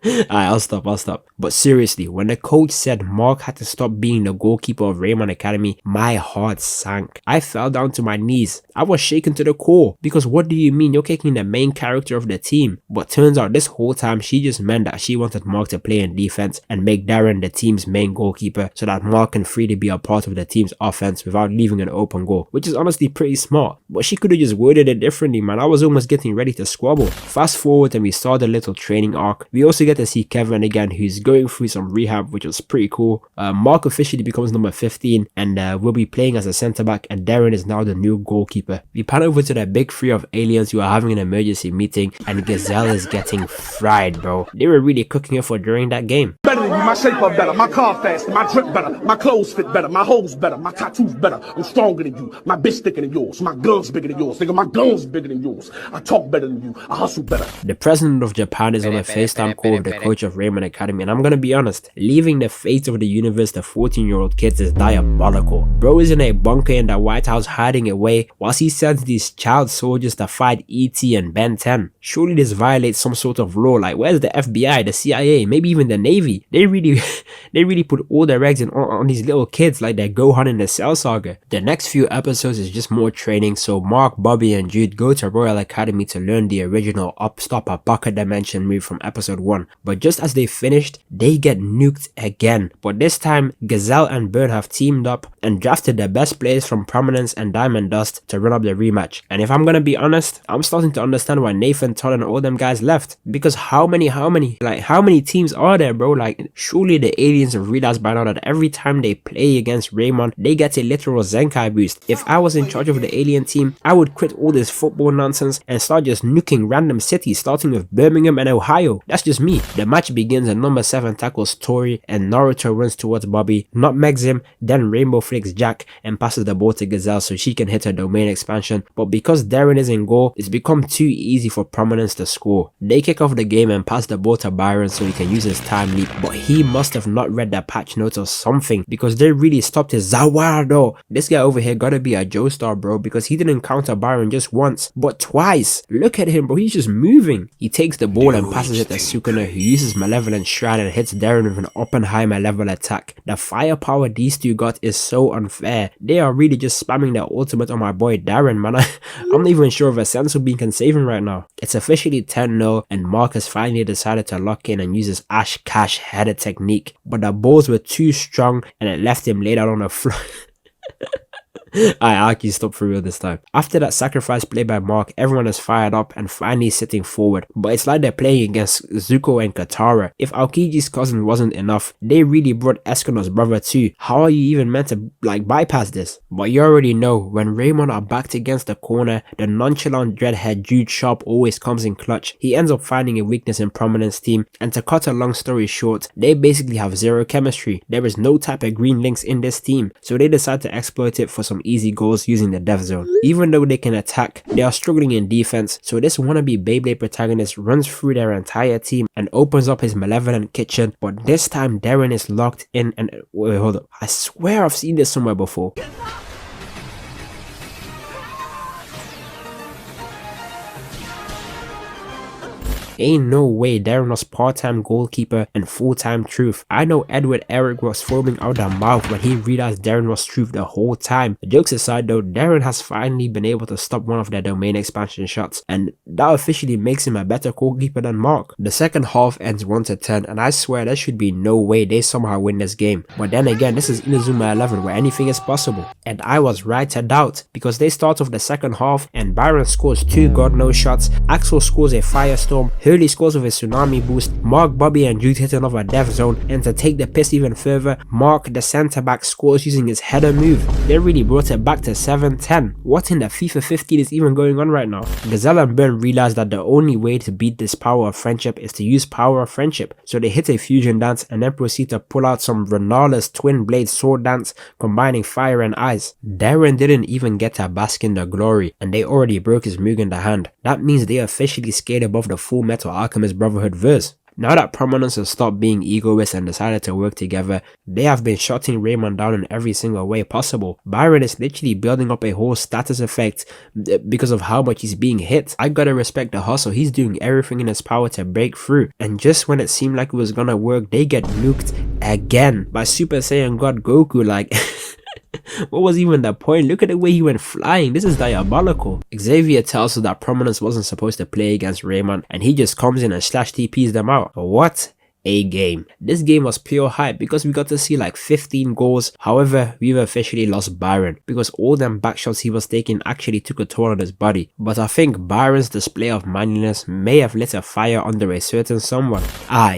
Alright, I'll stop. But seriously, when the coach said Mark had to stop being the goalkeeper of Raymond Academy, my heart sank. I fell down to my knees. I was shaken to the core, because what do you mean you're kicking the main character of the team? But turns out this whole time she just meant that she wanted Mark to play in defense and make Darren the team's main goalkeeper so that Mark can freely be a part of the team's offense without leaving an open goal, which is honestly pretty smart. But she could have just worded it differently, man. I was almost getting ready to squabble. Fast forward and we saw the little training arc. We also get to see Kevin again, who's going through some rehab, which was pretty cool. Mark officially becomes number 15 and will be playing as a centre back, and Darren is now the new goalkeeper. We pan over to the big three of aliens who are having an emergency meeting, and Gazelle is getting fried, bro. They were really cooking her for during that game. Better than you, my shape up better, my car faster, my drip better, my clothes fit better, my hoes better, my tattoos better, I'm stronger than you, my bitch thicker than yours, my guns bigger than yours, nigga, my guns bigger than yours, I talk better than you, I hustle better. The president of Japan is on a FaceTime call with the coach of Raymond Academy, and I'm gonna be honest, leaving the fate of the universe to 14-year-old kids is diabolical. Bro is in a bunker in the White House hiding away whilst he sends these child soldiers to fight E.T. and Ben 10. Surely this violates some sort of law. Like, where's the FBI, the CIA, maybe even the Navy? They really put all their eggs on these little kids like they're Gohan in the Cell Saga. The next few episodes is just more training, so Mark, Bobby and Jude go to Royal Academy to learn the original Up Stop a Bucket Dimension move from episode 1. But just as they finished, they get nuked again. But this time, Gazelle and Bird have teamed up and drafted the best players from Prominence and Diamond Dust to run up the rematch. And if I'm gonna be honest, I'm starting to understand why Nathan, Todd and all them guys left. Because how many teams are there, bro? Like, surely the aliens have realized by now that every time they play against Raymond, they get a literal Zenkai boost. If I was in charge of the alien team, I would quit all this football nonsense and start just nuking random cities, starting with Birmingham and Ohio. That's just me. The match begins and number 7 tackles Tori and Naruto runs towards Bobby, nutmegs him, then Rainbow flicks Jack and passes the ball to Gazelle so she can hit her domain expansion. But because Darren is in goal, it's become too easy for Prominence to score. They kick off the game and pass the ball to Byron so he can use his time leap, but he must have not read the patch notes or something, because they really stopped his Zawardo. This guy over here gotta be a Joestar, bro, because he didn't counter Byron just once, but twice. Look at him, bro, he's just moving. He takes the ball and passes it to Sukuna, who uses Malevolent Shrine and hits Darren with an Oppenheimer level attack. The firepower these two got is so unfair. They are really just spamming their ultimate on my boy Darren, man. I'm not even sure if a Sensu Bean can save him right now. It's officially 10-0 and Mark has finally decided to lock in and use his Ash Cash header technique. But the balls were too strong and it left him laid out on the floor. I actually stopped for real this time. After that sacrifice play by Mark, everyone is fired up and finally sitting forward. But it's like they're playing against Zuko and Katara. If Aokiji's cousin wasn't enough, they really brought Escanon's brother too. How are you even meant to bypass this? But you already know, when Raymond are backed against the corner, the nonchalant dreadhead Jude Sharp always comes in clutch. He ends up finding a weakness in Prominent's team, and to cut a long story short, they basically have zero chemistry. There is no type of green links in this team, so they decide to exploit it for some easy goals using the death zone. Even though they can attack, they are struggling in defense, so this wannabe Beyblade protagonist runs through their entire team and opens up his malevolent kitchen, but this time Darren is locked in and wait, hold up, I swear I've seen this somewhere before. Ain't no way Darren was part-time goalkeeper and full-time Truth. I know Edward Eric was foaming out their mouth when he realized Darren was Truth the whole time. Jokes aside though, Darren has finally been able to stop one of their domain expansion shots, and that officially makes him a better goalkeeper than Mark. The second half ends 1-10 and I swear there should be no way they somehow win this game. But then again, this is Inazuma 11 where anything is possible. And I was right to doubt, because they start off the second half and Byron scores 2 god no shots, Axel scores a firestorm, Hurley scores with a tsunami boost, Mark, Bobby and Jude hit another death zone, and to take the piss even further, Mark the centre back scores using his header move. They really brought it back to 7-10. What in the FIFA 15 is even going on right now? Gazelle and Burn realized that the only way to beat this power of friendship is to use power of friendship, so they hit a fusion dance and then proceed to pull out some Renala's twin blade sword dance combining fire and ice. Darren didn't even get to bask in the glory and they already broke his Mugen the hand. That means they officially scaled above the Full Metal Alchemist Brotherhood verse. Now that Prominence has stopped being egoists and decided to work together, they have been shutting Raymond down in every single way possible. Byron is literally building up a whole status effect because of how much he's being hit. I gotta respect the hustle, he's doing everything in his power to break through. And just when it seemed like it was gonna work, they get nuked again by Super Saiyan God Goku. Like what was even the point? Look at the way he went flying. This is diabolical. Xavier tells us that Prominence wasn't supposed to play against Raymond and he just comes in and slash TPs them out. What a game. This game was pure hype because we got to see like 15 goals. However, we've officially lost Byron because all them backshots he was taking actually took a toll on his body. But I think Byron's display of manliness may have lit a fire under a certain someone.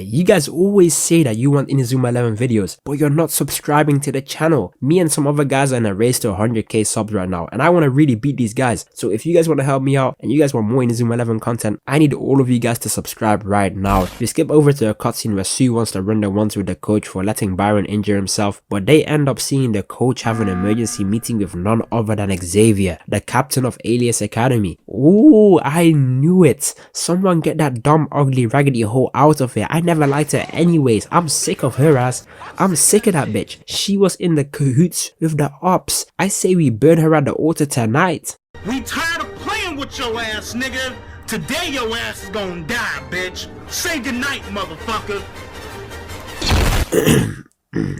You guys always say that you want Inazuma 11 videos, but you're not subscribing to the channel. Me and some other guys are in a race to 100k subs right now, and I want to really beat these guys. So if you guys want to help me out and you guys want more Inazuma 11 content, I need all of you guys to subscribe right now. If you skip over to a cutscene where Sue wants to run the ones with the coach for letting Byron injure himself, but they end up seeing the coach have an emergency meeting with none other than Xavier, the captain of Alias Academy. Ooh, I knew it. Someone get that dumb ugly raggedy hoe out of here. I never liked her anyways. I'm sick of her ass. I'm sick of that bitch. She was in the cahoots with the ops. I say we burn her at the altar tonight. We tired of playing with your ass, nigga. Today your ass is gonna die, bitch. Say goodnight, motherfucker.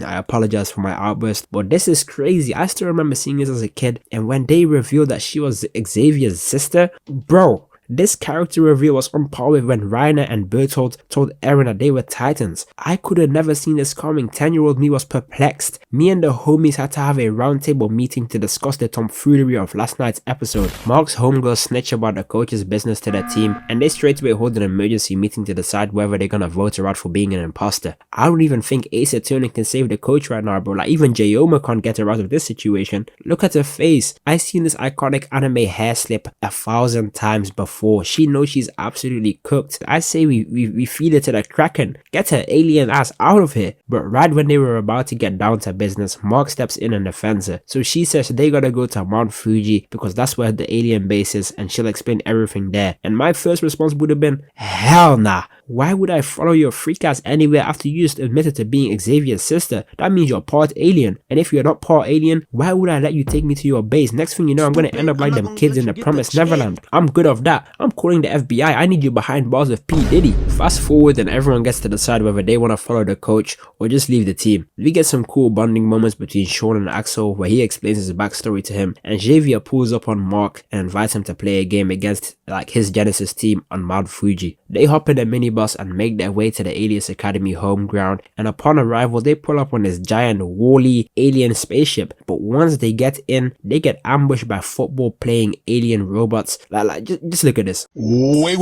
I apologize for my outburst, but this is crazy. I still remember seeing this as a kid, and when they revealed that she was Xavier's sister, bro, this character reveal was on par with when Reiner and Bertolt told Eren that they were Titans. I could have never seen this coming. 10-year-old me was perplexed. Me and the homies had to have a roundtable meeting to discuss the tomfoolery of last night's episode. Mark's homegirl snitched about the coach's business to the team, and they straight away hold an emergency meeting to decide whether they're gonna vote her out for being an imposter. I don't even think Ace Attorney can save the coach right now, bro. Like, even Jayoma can't get her out of this situation. Look at her face. I've seen this iconic anime hair slip 1,000 times before. She knows she's absolutely cooked. I say we feed her to the Kraken. Get her alien ass out of here. But right when they were about to get down to business, Mark steps in and defends her. So she says they gotta go to Mount Fuji because that's where the alien base is and she'll explain everything there. And my first response would have been, hell nah. Why would I follow your freak ass anywhere after you just admitted to being Xavier's sister? That means you're part alien. And if you're not part alien, why would I let you take me to your base? Next thing you know, I'm gonna end up like them kids in the Promised Neverland. I'm good of that. I'm calling the FBI. I need you behind bars with P. Diddy. Fast forward and everyone gets to decide whether they want to follow the coach or just leave the team. We get some cool bonding moments between Sean and Axel where he explains his backstory to him, and Xavier pulls up on Mark and invites him to play a game against like his Genesis team on Mount Fuji. They hop in a minibus and make their way to the Alias Academy home ground, and upon arrival they pull up on this giant Wall-E alien spaceship, but once they get in, they get ambushed by football playing alien robots. Just look at this. Wait.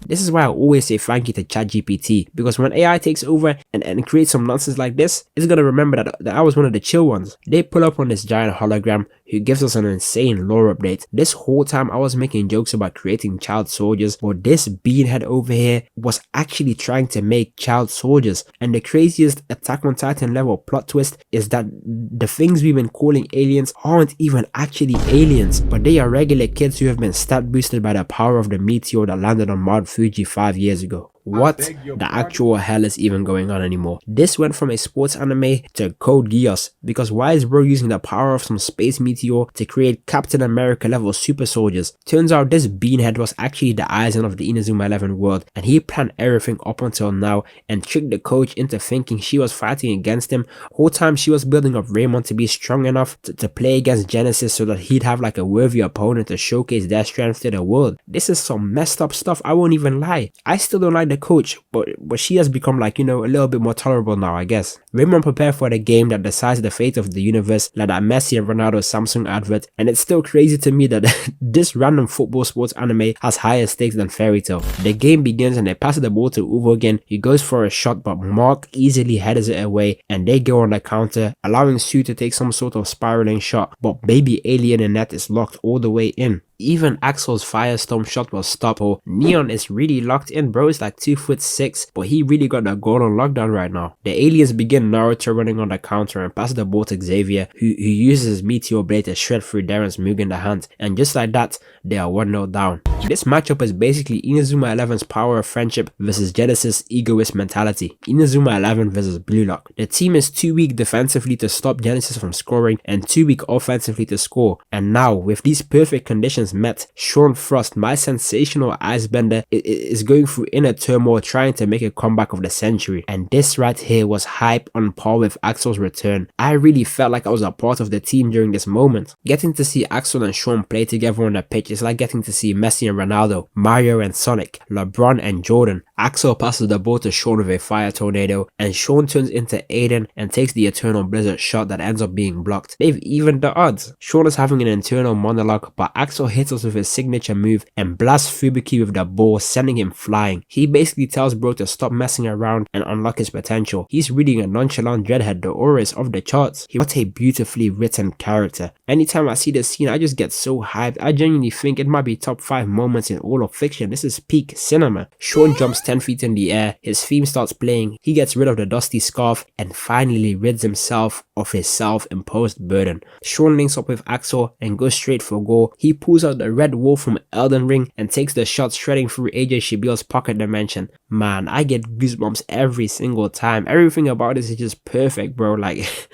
This is why I always say thank you to ChatGPT, because when AI takes over and creates some nonsense like this, it's gonna remember that I was one of the chill ones. They pull up on this giant hologram who gives us an insane lore update. This whole time I was making jokes about creating child soldiers, but this beanhead over here was actually trying to make child soldiers. And the craziest Attack on Titan level plot twist is that the things we've been calling aliens aren't even actually aliens, but they are regular kids who have been stat boosted by the power of the meteor that landed on Mount Fuji 5 years ago. What the actual hell is even going on anymore? This went from a sports anime to Code Geass, because why is bro using the power of some space meteor to create Captain America level super soldiers? Turns out this beanhead was actually the Aizen of the Inazuma 11 world, and he planned everything up until now and tricked the coach into thinking she was fighting against him. Whole time she was building up Raymond to be strong enough to play against Genesis so that he'd have like a worthy opponent to showcase their strength to the world. This is some messed up stuff, I won't even lie. I still don't like the coach, but she has become like, you know, a little bit more tolerable now, I guess. Raymond prepared for the game that decides the fate of the universe, like that Messi and Ronaldo Samsung advert, and it's still crazy to me that this random football sports anime has higher stakes than Fairy Tail. The game begins and they pass the ball to Uvo again. He goes for a shot, but Mark easily headers it away and they go on the counter, allowing Sue to take some sort of spiraling shot, but baby alien in net is locked all the way in. Even Axel's firestorm shot was stopped. Oh, Neon is really locked in, bro. It's like 2'6", but he really got the goal on lockdown right now. The aliens begin Naruto running on the counter and pass the ball to Xavier, who uses his meteor blade to shred through Darren's Mugen the Hunt, and just like that, they are 1-0 down. This matchup is basically Inazuma 11's power of friendship versus Genesis' egoist mentality. Inazuma 11 versus Blue Lock. The team is too weak defensively to stop Genesis from scoring and too weak offensively to score, and now with these perfect conditions met, Sean Frost, my sensational icebender, is going through inner turmoil trying to make a comeback of the century, and this right here was hype on par with Axel's return. I really felt like I was a part of the team during this moment. Getting to see Axel and Sean play together on the pitch is like getting to see Messi and Ronaldo, Mario and Sonic, LeBron and Jordan. Axel passes the ball to Sean with a fire tornado, and Sean turns into Aiden and takes the Eternal Blizzard shot that ends up being blocked. They've evened the odds. Sean is having an internal monologue, but Axel hits us with his signature move and blasts Fubuki with the ball, sending him flying. He basically tells bro to stop messing around and unlock his potential. He's reading a nonchalant dreadhead, the aura is off the charts. What a beautifully written character. Anytime I see this scene, I just get so hyped. I genuinely think it might be top 5 moments in all of fiction. This is peak cinema. Sean jumps 10 feet in the air, his theme starts playing, he gets rid of the dusty scarf and finally rids himself of his self-imposed burden. Sean links up with Axel and goes straight for goal. He pulls out the red wolf from Elden Ring and takes the shot shredding through AJ Shibiel's pocket dimension. Man, I get goosebumps every single time. Everything about this is just perfect, bro. Like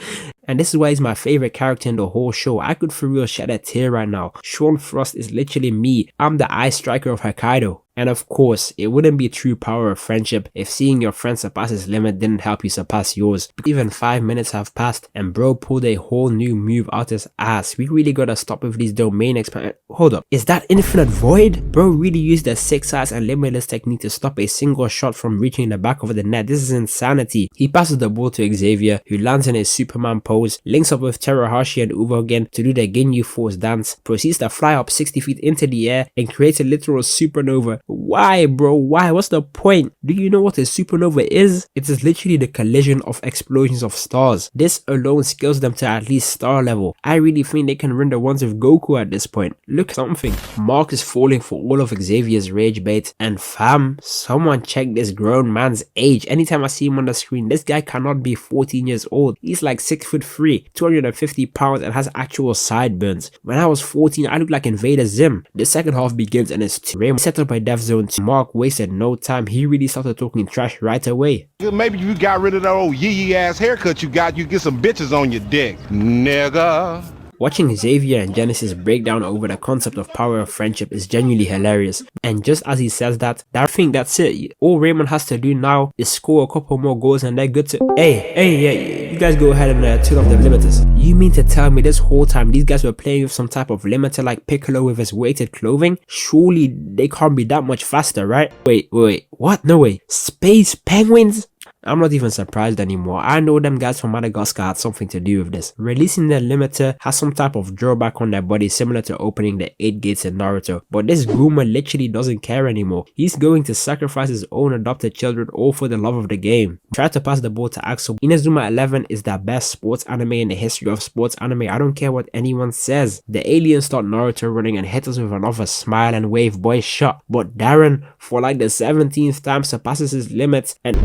and this is why he's my favorite character in the whole show. I could for real shed a tear right now. Sean Frost is literally me. I'm the ice striker of Hokkaido. And of course, it wouldn't be true power of friendship if seeing your friend surpass his limit didn't help you surpass yours. Even 5 minutes have passed and bro pulled a whole new move out his ass. We really gotta stop with these domain expand. Hold up, is that Infinite Void? Bro really used the 6 eyes and limitless technique to stop a single shot from reaching the back of the net. This is insanity. He passes the ball to Xavier, who lands in his Superman pose, links up with Terahashi and Uvo again to do the Ginyu Force dance, proceeds to fly up 60 feet into the air and creates a literal supernova Why, bro? Why? What's the point? Do you know what a supernova is? It is literally the collision of explosions of stars. This alone scales them to at least star level. I really think they can run the ones with Goku at this point. Look at something. Mark is falling for all of Xavier's rage bait, and fam, someone check this grown man's age. Anytime I see him on the screen, this guy cannot be 14 years old. He's like 6'3", 250 pounds and has actual sideburns. When I was 14, I looked like Invader Zim. The second half begins and it's Raymond set up a death zone. Mark wasted no time. He really started talking trash right away. Maybe you got rid of that old yee ass haircut you got, you get some bitches on your dick, nigga. Watching Xavier and Genesis break down over the concept of power of friendship is genuinely hilarious. And just as he says that, I think that's it. All Raymond has to do now is score a couple more goals and they're good to... Hey, you guys go ahead and turn off the limiters. You mean to tell me this whole time these guys were playing with some type of limiter like Piccolo with his weighted clothing? Surely they can't be that much faster, right? Wait, what? No way. Space penguins? I'm not even surprised anymore. I know them guys from Madagascar had something to do with this. Releasing their limiter has some type of drawback on their body similar to opening the 8 gates in Naruto. But this Guma literally doesn't care anymore. He's going to sacrifice his own adopted children all for the love of the game. Try to pass the ball to Axel. Inazuma 11 is the best sports anime in the history of sports anime. I don't care what anyone says. The aliens start Naruto running and hit us with another smile and wave boy shot. But Darren, for like the 17th time, surpasses his limits and...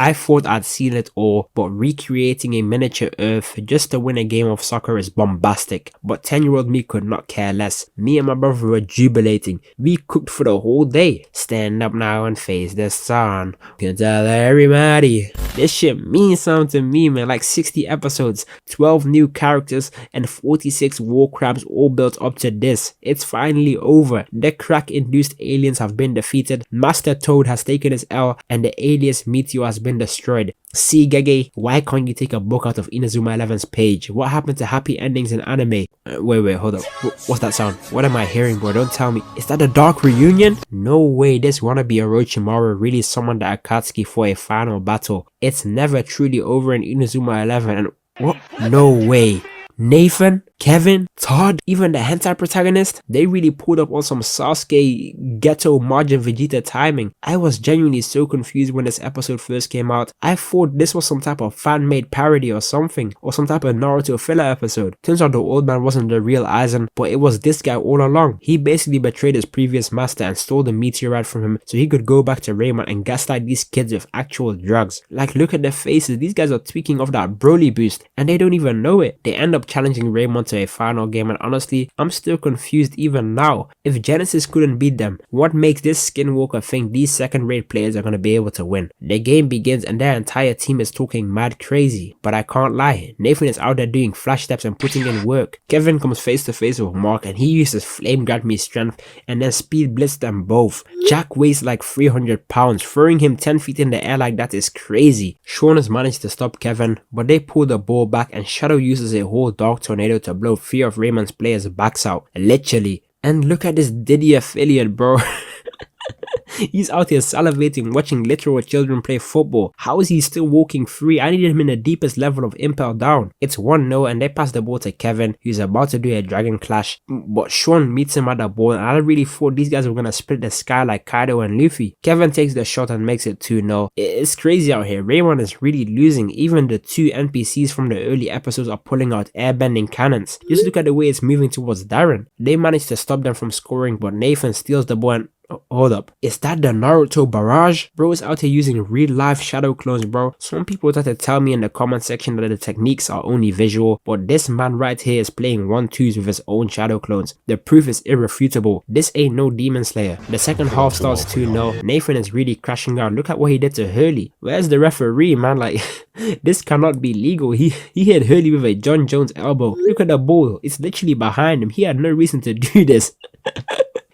I thought I'd seen it all, but recreating a miniature Earth just to win a game of soccer is bombastic. But 10-year-old me could not care less. Me and my brother were jubilating. We cooked for the whole day. Stand up now and face the sun. Can tell everybody. This shit means something to me, man. Like 60 episodes, 12 new characters, and 46 war crimes all built up to this. It's finally over. The crack-induced aliens have been defeated. Master Toad has taken his L, and the alias meteor has been destroyed. See, Gege, why can't you take a book out of Inazuma 11's page? What happened to happy endings in anime? Wait, hold up. What's that sound? What am I hearing, bro? Don't tell me. Is that a dark reunion? No way, this wannabe Orochimaru really summoned the Akatsuki for a final battle. It's never truly over in Inazuma 11 and... What? No way. Nathan, Kevin, Todd, even the hentai protagonist, they really pulled up on some Sasuke ghetto Majin Vegeta timing. I was genuinely so confused when this episode first came out. I thought this was some type of fan-made parody or something, or some type of Naruto filler episode. Turns out the old man wasn't the real Aizen, but it was this guy all along. He basically betrayed his previous master and stole the meteorite from him so he could go back to Raymond and gaslight these kids with actual drugs. Like, look at their faces, these guys are tweaking off that Broly boost and they don't even know it. They end up challenging Raymond to a final game, and honestly, I'm still confused even now. If Genesis couldn't beat them, what makes this Skinwalker think these second-rate players are going to be able to win? The game begins and their entire team is talking mad crazy, but I can't lie, Nathan is out there doing flash steps and putting in work. Kevin comes face to face with Mark and he uses Flame Grab Me strength and then speed blitz them both. Jack weighs like 300 pounds, throwing him 10 feet in the air like that is crazy. Sean has managed to stop Kevin, but they pull the ball back and Shadow uses a whole dark tornado to blow 3 of Raymond's players' backs out, literally. And look at this Diddy affiliate, bro. He's out here salivating watching literal children play football. How is he still walking free? I needed him in the deepest level of impel down. It's 1-0 and they pass the ball to Kevin, who's about to do a dragon clash. But Sean meets him at the ball and I really thought these guys were gonna split the sky like Kaido and Luffy. Kevin takes the shot and makes it 2-0. It's crazy out here. Raymond is really losing. Even the 2 NPCs from the early episodes are pulling out airbending cannons. Just look at the way it's moving towards Darren. They manage to stop them from scoring, but Nathan steals the ball and... Hold up, is that the Naruto barrage? Bro is out here using real life shadow clones, bro. Some people try to tell me in the comment section that the techniques are only visual, but this man right here is playing 1-2s with his own shadow clones. The proof is irrefutable. This ain't no Demon Slayer. The second half starts 2-0. Nathan is really crashing out. Look at what he did to Hurley. Where's the referee, man? Like, this cannot be legal. He hit Hurley with a John Jones elbow. Look at the ball. It's literally behind him. He had no reason to do this.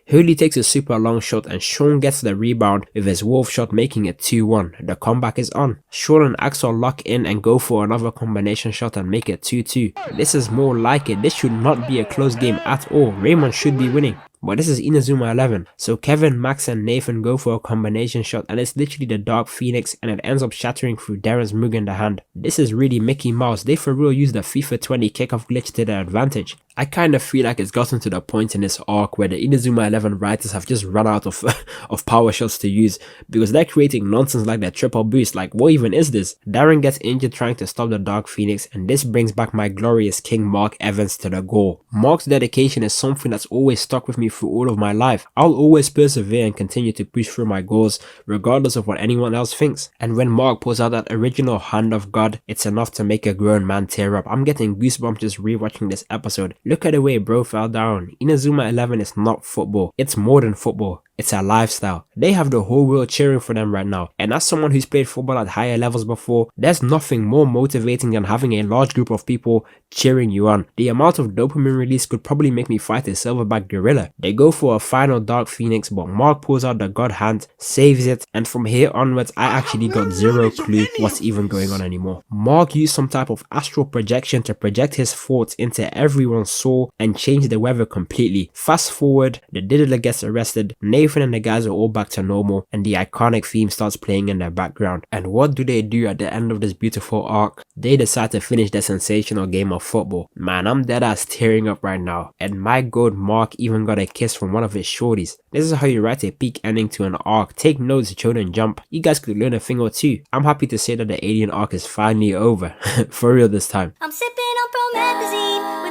Hurley takes a super long shot and Sean gets the rebound with his wolf shot, making it 2-1. The comeback is on. Sean and Axel lock in and go for another combination shot and make it 2-2. This is more like it. This should not be a close game at all. Raymond should be winning. But this is Inazuma 11. So Kevin, Max and Nathan go for a combination shot and it's literally the Dark Phoenix and it ends up shattering through Darren's Mugen the hand. This is really Mickey Mouse. They for real use the FIFA 20 kickoff glitch to their advantage. I kind of feel like it's gotten to the point in this arc where the Inazuma 11 writers have just run out of of power shots to use, because they're creating nonsense like their triple boost. Like, what even is this? Darren gets injured trying to stop the Dark Phoenix, and this brings back my glorious King Mark Evans to the goal. Mark's dedication is something that's always stuck with me through all of my life. I'll always persevere and continue to push through my goals regardless of what anyone else thinks. And when Mark pulls out that original hand of God, it's enough to make a grown man tear up. I'm getting goosebumps just rewatching this episode. Look at the way bro fell down. Inazuma 11 is not football. It's more than football. It's a lifestyle. They have the whole world cheering for them right now. And as someone who's played football at higher levels before, there's nothing more motivating than having a large group of people cheering you on. The amount of dopamine release could probably make me fight a silverback gorilla. They go for a final Dark Phoenix, but Mark pulls out the God hand, saves it, and from here onwards I actually got zero clue what's even going on anymore. Mark used some type of astral projection to project his thoughts into everyone's soul and change the weather completely. Fast forward, the diddler gets arrested, Nathan and the guys are all back to normal, and the iconic theme starts playing in the background. And what do they do at the end of this beautiful arc? They decide to finish the sensational game of football. Man, I'm dead ass tearing up right now. And my god, Mark even got a kiss from one of his shorties. This is how you write a peak ending to an arc. Take notes, Shonen Jump. You guys could learn a thing or two. I'm happy to say that the Alien arc is finally over. For real this time. I'm sipping on promethazine